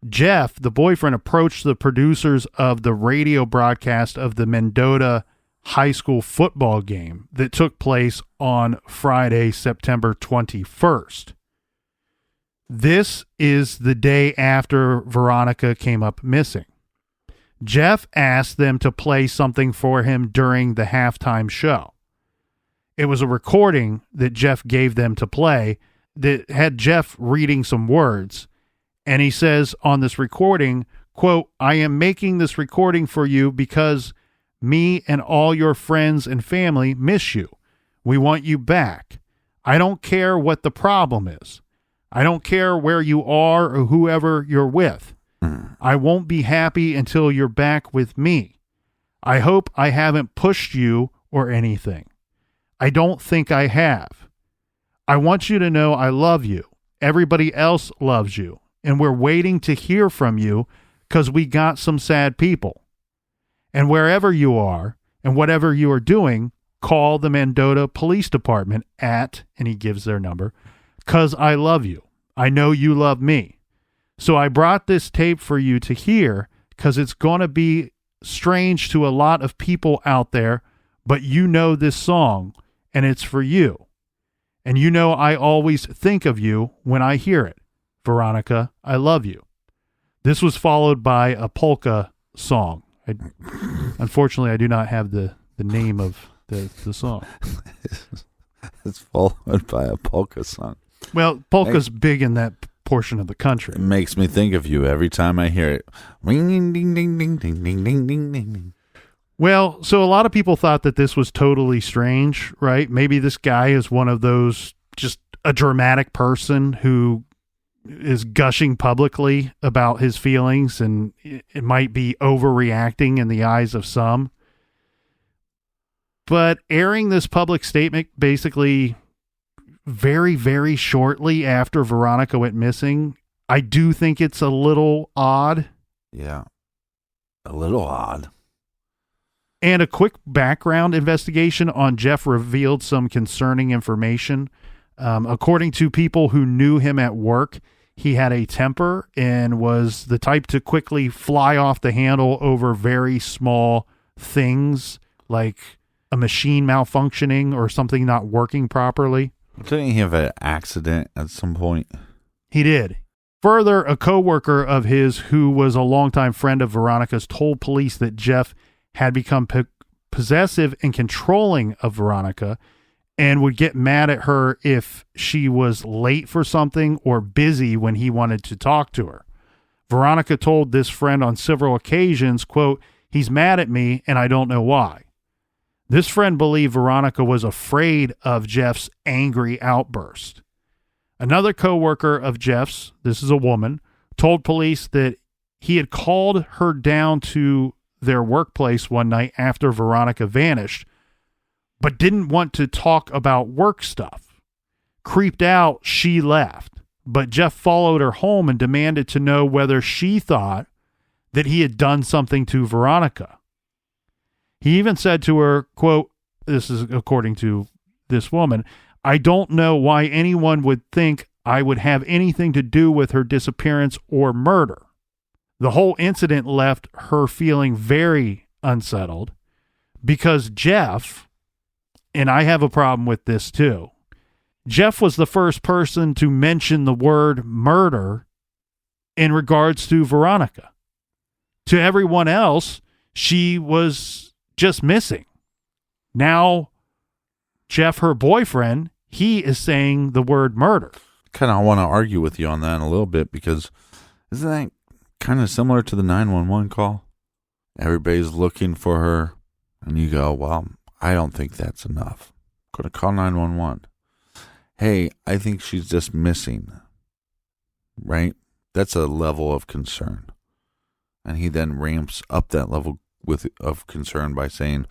[SPEAKER 1] Jeff, the boyfriend, approached the producers of the radio broadcast of the Mendota high school football game that took place on Friday, September 21st. This is the day after Veronica came up missing. Jeff asked them to play something for him during the halftime show. It was a recording that Jeff gave them to play that had Jeff reading some words. And he says on this recording, quote, "I am making this recording for you because me and all your friends and family miss you. We want you back. I don't care what the problem is. I don't care where you are or whoever you're with. I won't be happy until you're back with me. I hope I haven't pushed you or anything. I don't think I have. I want you to know I love you. Everybody else loves you. And we're waiting to hear from you because we got some sad people. And wherever you are and whatever you are doing, call the Mendota Police Department at," and he gives their number, "because I love you. I know you love me. So I brought this tape for you to hear because it's going to be strange to a lot of people out there, but you know this song and it's for you. And you know I always think of you when I hear it. Veronica, I love you." This was followed by a polka song. Unfortunately, I do not have the name of the song.
[SPEAKER 4] It's followed by a polka song.
[SPEAKER 1] Well, polka's big in that portion of the country.
[SPEAKER 4] It makes me think of you every time I hear it. Ring, ding, ding, ding, ding, ding, ding, ding, ding, ding.
[SPEAKER 1] Well, so a lot of people thought that this was totally strange, right? Maybe this guy is one of those, just a dramatic person who is gushing publicly about his feelings, and it might be overreacting in the eyes of some. But airing this public statement basically very, very shortly after Veronica went missing, I do think it's a little odd.
[SPEAKER 4] Yeah, a little odd.
[SPEAKER 1] And a quick background investigation on Jeff revealed some concerning information. According to people who knew him at work, he had a temper and was the type to quickly fly off the handle over very small things like a machine malfunctioning or something not working properly.
[SPEAKER 4] Didn't he have an accident at some point?
[SPEAKER 1] He did. Further, a coworker of his who was a longtime friend of Veronica's told police that Jeff had become possessive and controlling of Veronica and would get mad at her if she was late for something or busy when he wanted to talk to her. Veronica told this friend on several occasions, quote, "He's mad at me and I don't know why." This friend believed Veronica was afraid of Jeff's angry outburst. Another coworker of Jeff's, this is a woman, told police that he had called her down to their workplace one night after Veronica vanished, but didn't want to talk about work stuff. Creeped out, she left. but Jeff followed her home and demanded to know whether she thought that he had done something to Veronica. He even said to her, quote, this is according to this woman, "I don't know why anyone would think I would have anything to do with her disappearance or murder." The whole incident left her feeling very unsettled because Jeff, and I have a problem with this too, Jeff was the first person to mention the word murder in regards to Veronica. To everyone else, she was just missing. Now, Jeff, her boyfriend, he is saying the word murder.
[SPEAKER 4] Kind of want to argue with you on that a little bit, because isn't that kind of similar to the 911 call? Everybody's looking for her, and you go, well, I don't think that's enough. I'm going to call 911. Hey, I think she's just missing. Right? That's a level of concern. And he then ramps up that level of concern by saying,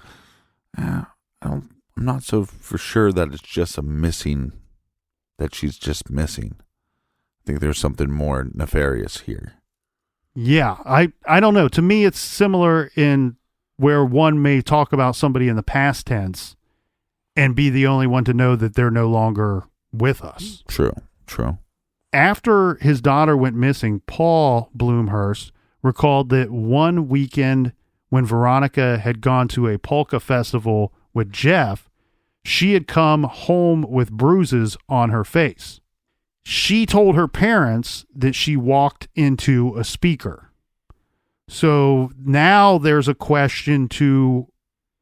[SPEAKER 4] I'm not so for sure that it's just that she's just missing. I think there's something more nefarious here.
[SPEAKER 1] Yeah, I don't know. To me, it's similar in where one may talk about somebody in the past tense and be the only one to know that they're no longer with us.
[SPEAKER 4] True.
[SPEAKER 1] After his daughter went missing, Paul Blumhorst recalled that one weekend when Veronica had gone to a polka festival with Jeff, she had come home with bruises on her face. She told her parents that she walked into a speaker. So now there's a question to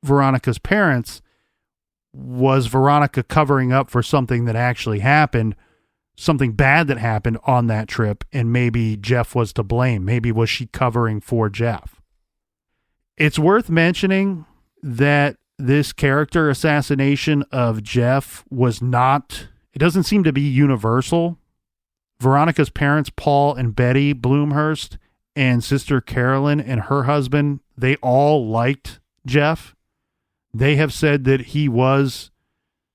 [SPEAKER 1] Veronica's parents. Was Veronica covering up for something that actually happened, something bad that happened on that trip, and maybe Jeff was to blame? Maybe was she covering for Jeff? It's worth mentioning that this character assassination of Jeff was not, it doesn't seem to be universal. Veronica's parents, Paul and Betty Blumhorst, and sister Carolyn and her husband, they all liked Jeff. They have said that he was,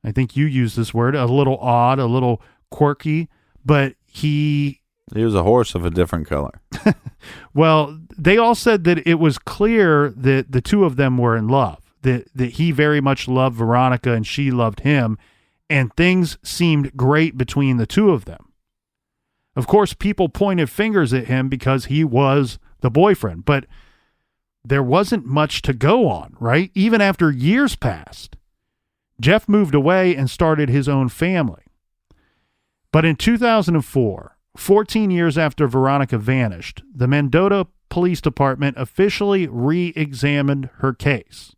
[SPEAKER 1] I think you used this word, a little odd, a little quirky, but he
[SPEAKER 4] was a horse of a different color.
[SPEAKER 1] Well, they all said that it was clear that the two of them were in love, that he very much loved Veronica and she loved him, and things seemed great between the two of them. Of course, people pointed fingers at him because he was the boyfriend, but there wasn't much to go on, right? Even after years passed, Jeff moved away and started his own family. But in 2004, 14 years after Veronica vanished, the Mendota Police Department officially re-examined her case.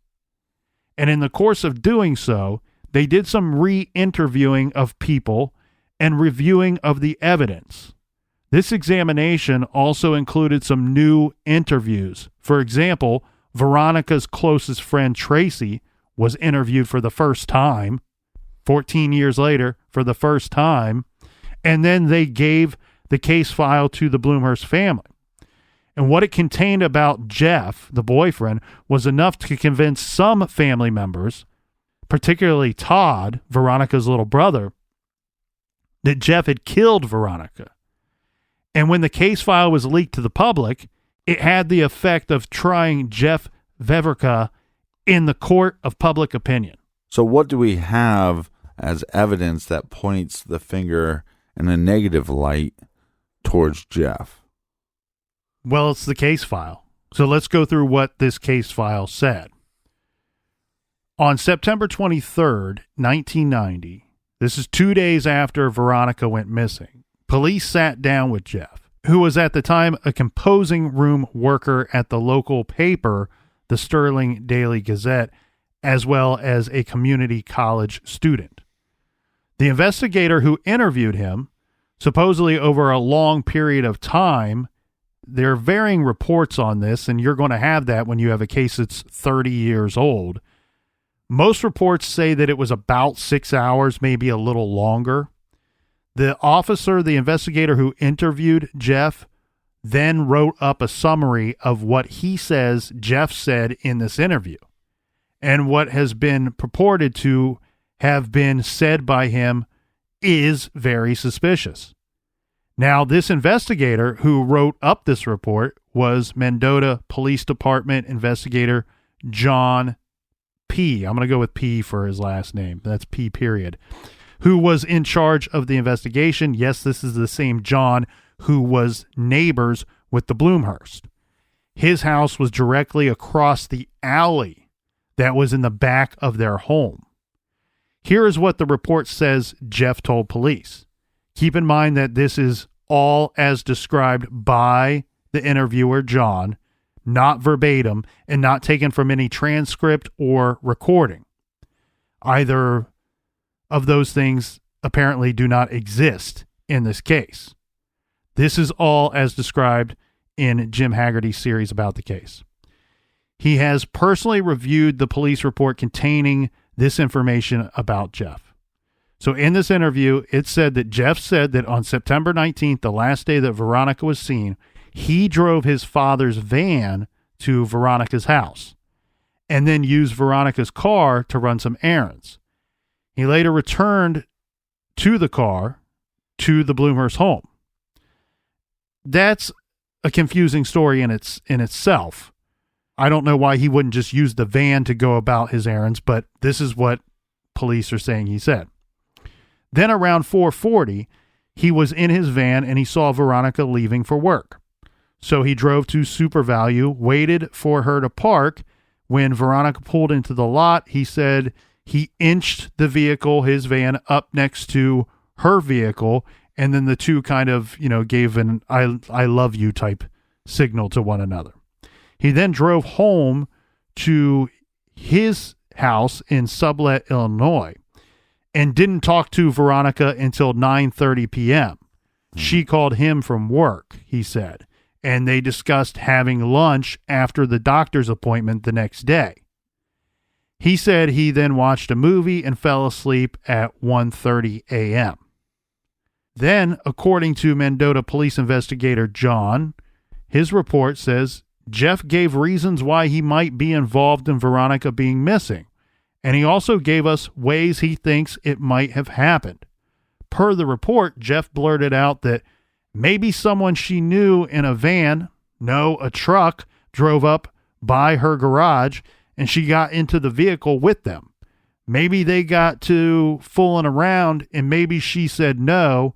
[SPEAKER 1] And in the course of doing so, they did some re-interviewing of people and reviewing of the evidence. This examination also included some new interviews. For example, Veronica's closest friend, Tracy, was interviewed for the first time, 14 years later, for the first time, and then they gave the case file to the Blumhorst family. And what it contained about Jeff, the boyfriend, was enough to convince some family members, particularly Todd, Veronica's little brother, that Jeff had killed Veronica. And when the case file was leaked to the public, it had the effect of trying Jeff Veverka in the court of public opinion.
[SPEAKER 4] So what do we have as evidence that points the finger in a negative light towards Jeff?
[SPEAKER 1] Well, it's the case file. So let's go through what this case file said. On September 23rd, 1990, this is 2 days after Veronica went missing, police sat down with Jeff, who was at the time a composing room worker at the local paper, the Sterling Daily Gazette, as well as a community college student. The investigator who interviewed him, supposedly over a long period of time, there are varying reports on this, and you're going to have that when you have a case that's 30 years old. Most reports say that it was about 6 hours, maybe a little longer. The officer, the investigator who interviewed Jeff, then wrote up a summary of what he says Jeff said in this interview and what has been purported to have been said by him is very suspicious. Now, this investigator who wrote up this report was Mendota Police Department investigator John P. I'm going to go with P for his last name. That's P period. Who was in charge of the investigation. Yes, this is the same John who was neighbors with the Blumhorst. His house was directly across the alley that was in the back of their home. Here is what the report says Jeff told police. Keep in mind that this is all as described by the interviewer, John, not verbatim and not taken from any transcript or recording. Either of those things apparently do not exist in this case. This is all as described in Jim Haggerty's series about the case. He has personally reviewed the police report containing this information about Jeff. So in this interview, it said that Jeff said that on September 19th, the last day that Veronica was seen, he drove his father's van to Veronica's house and then used Veronica's car to run some errands. He later returned to the car to the Blumhorst home. That's a confusing story in itself. I don't know why he wouldn't just use the van to go about his errands, but this is what police are saying he said. Then around 4:40, he was in his van and he saw Veronica leaving for work. So he drove to SuperValue, waited for her to park. When Veronica pulled into the lot, he said he inched the vehicle, his van, up next to her vehicle, and then the two kind of, gave an I love you type signal to one another. He then drove home to his house in Sublette, Illinois, and didn't talk to Veronica until 9:30 p.m. She called him from work, he said, and they discussed having lunch after the doctor's appointment the next day. He said he then watched a movie and fell asleep at 1:30 a.m. Then, according to Mendota police investigator John, his report says Jeff gave reasons why he might be involved in Veronica being missing, and he also gave us ways he thinks it might have happened. Per the report, Jeff blurted out that maybe someone she knew in a van, a truck, drove up by her garage and she got into the vehicle with them. Maybe they got to fooling around and maybe she said no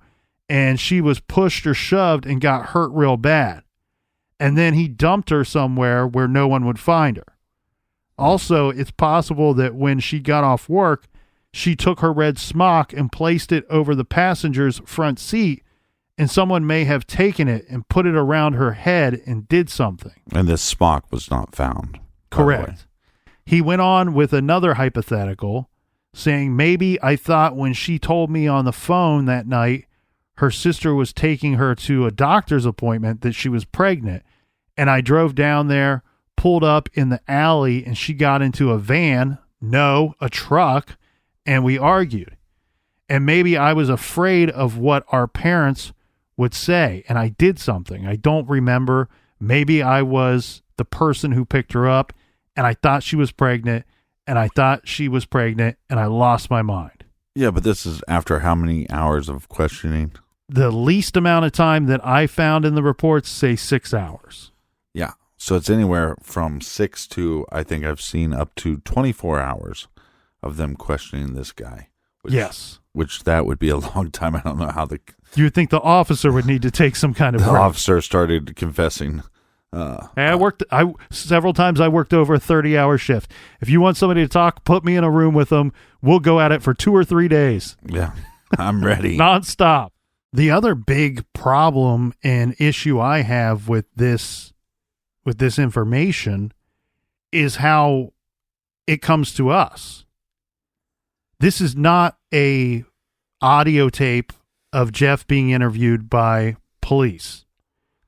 [SPEAKER 1] and she was pushed or shoved and got hurt real bad. And then he dumped her somewhere where no one would find her. Also, it's possible that when she got off work, she took her red smock and placed it over the passenger's front seat, and someone may have taken it and put it around her head and did something.
[SPEAKER 4] And this smock was not found.
[SPEAKER 1] Correct. He went on with another hypothetical, saying, maybe I thought when she told me on the phone that night her sister was taking her to a doctor's appointment that she was pregnant, and I drove down there, pulled up in the alley, and she got into a van, a truck, and we argued. And maybe I was afraid of what our parents would say, and I did something. I don't remember. Maybe I was the person who picked her up, and I thought she was pregnant, and I lost my mind.
[SPEAKER 4] Yeah, but this is after how many hours of questioning?
[SPEAKER 1] The least amount of time that I found in the reports say 6 hours.
[SPEAKER 4] Yeah. So it's anywhere from 6 to, I think I've seen up to 24 hours of them questioning this guy.
[SPEAKER 1] Yes.
[SPEAKER 4] Which that would be a long time. I don't know how
[SPEAKER 1] you would think the officer would need to take some kind of break.
[SPEAKER 4] The officer started confessing.
[SPEAKER 1] Several times I worked over a 30-hour shift. If you want somebody to talk, put me in a room with them. We'll go at it for 2 or 3 days.
[SPEAKER 4] Yeah, I'm ready.
[SPEAKER 1] Nonstop. The other big problem and issue I have with this information is how it comes to us. This is not a audio tape of Jeff being interviewed by police.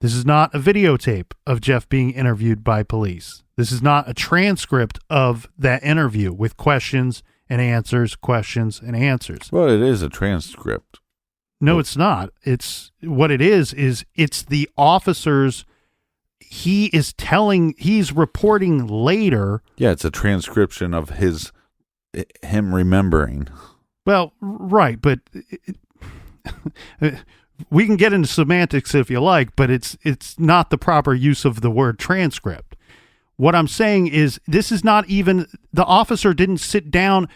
[SPEAKER 1] This is not a videotape of Jeff being interviewed by police. This is not a transcript of that interview with questions and answers.
[SPEAKER 4] Well, it is a transcript.
[SPEAKER 1] No, it's not. It's what it is it's the officers. He's reporting later.
[SPEAKER 4] Yeah, it's a transcription of him remembering.
[SPEAKER 1] Well, right, but we can get into semantics if you like, but it's not the proper use of the word transcript. What I'm saying is this is not even, the officer didn't sit down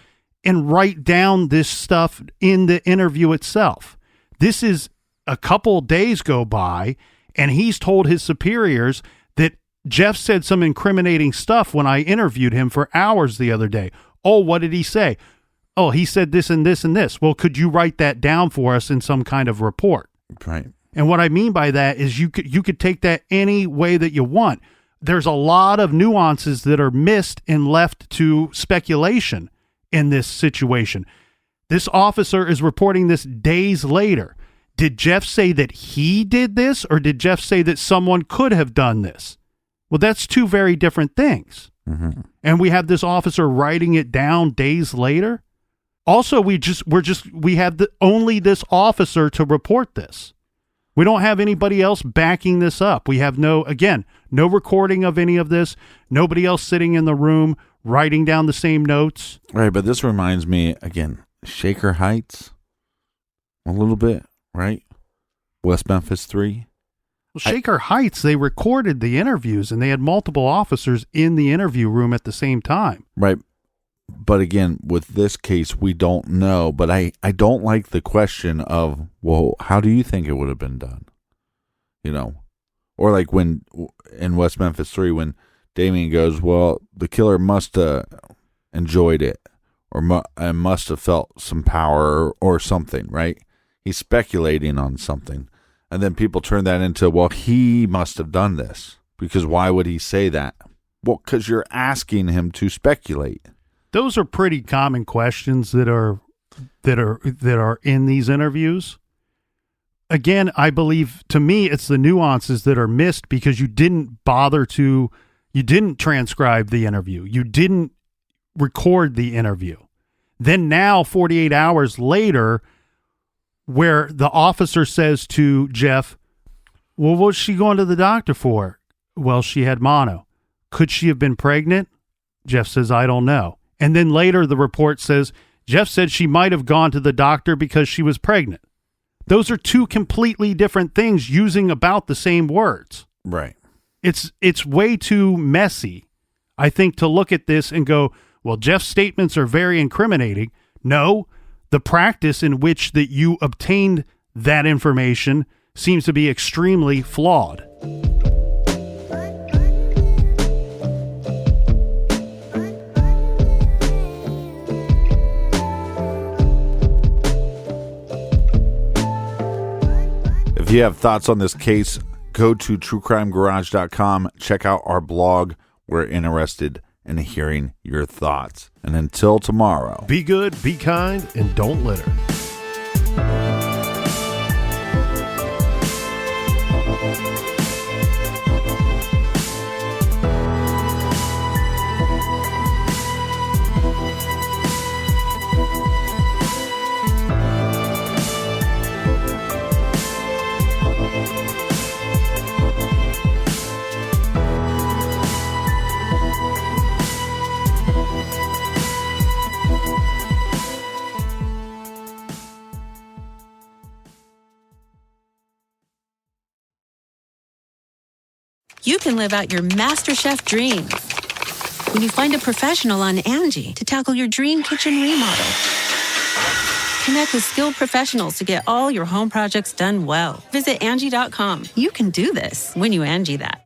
[SPEAKER 1] and write down this stuff in the interview itself. This is a couple days go by, and he's told his superiors that Jeff said some incriminating stuff when I interviewed him for hours the other day. Oh, what did he say? Oh, he said this and this and this. Well, could you write that down for us in some kind of report?
[SPEAKER 4] Right.
[SPEAKER 1] And what I mean by that is you could take that any way that you want. There's a lot of nuances that are missed and left to speculation in this situation. This officer is reporting this days later. Did Jeff say that he did this, or did Jeff say that someone could have done this? Well, that's two very different things.
[SPEAKER 4] Mm-hmm.
[SPEAKER 1] And we have this officer writing it down days later. Also, we have only this officer to report this. We don't have anybody else backing this up. We have no recording of any of this. Nobody else sitting in the room writing down the same notes.
[SPEAKER 4] Right, but this reminds me, again, Shaker Heights, a little bit, right? West Memphis 3.
[SPEAKER 1] Well, Shaker Heights, they recorded the interviews, and they had multiple officers in the interview room at the same time.
[SPEAKER 4] Right. But again, with this case, we don't know. But I don't like the question of, well, how do you think it would have been done? Or like when in West Memphis 3, when Damien goes, well, the killer must have enjoyed it, or must have felt some power or something, right? He's speculating on something. And then people turn that into, well, he must have done this. Because why would he say that? Well, because you're asking him to speculate.
[SPEAKER 1] Those are pretty common questions that are in these interviews. Again, I believe, to me, it's the nuances that are missed because you didn't transcribe the interview. You didn't record the interview. Then now, 48 hours later, where the officer says to Jeff, well, what's she going to the doctor for? Well, she had mono. Could she have been pregnant? Jeff says, I don't know. And then later the report says, Jeff said she might have gone to the doctor because she was pregnant. Those are two completely different things using about the same words.
[SPEAKER 4] Right.
[SPEAKER 1] It's way too messy, I think, to look at this and go, well, Jeff's statements are very incriminating. No, the practice in which that you obtained that information seems to be extremely flawed.
[SPEAKER 4] If you have thoughts on this case, go to truecrimegarage.com. Check out our blog. We're interested in hearing your thoughts. And until tomorrow,
[SPEAKER 1] be good, be kind, and don't litter.
[SPEAKER 7] You can live out your MasterChef dreams when you find a professional on Angie to tackle your dream kitchen remodel. Connect with skilled professionals to get all your home projects done well. Visit Angie.com. You can do this when you Angie that.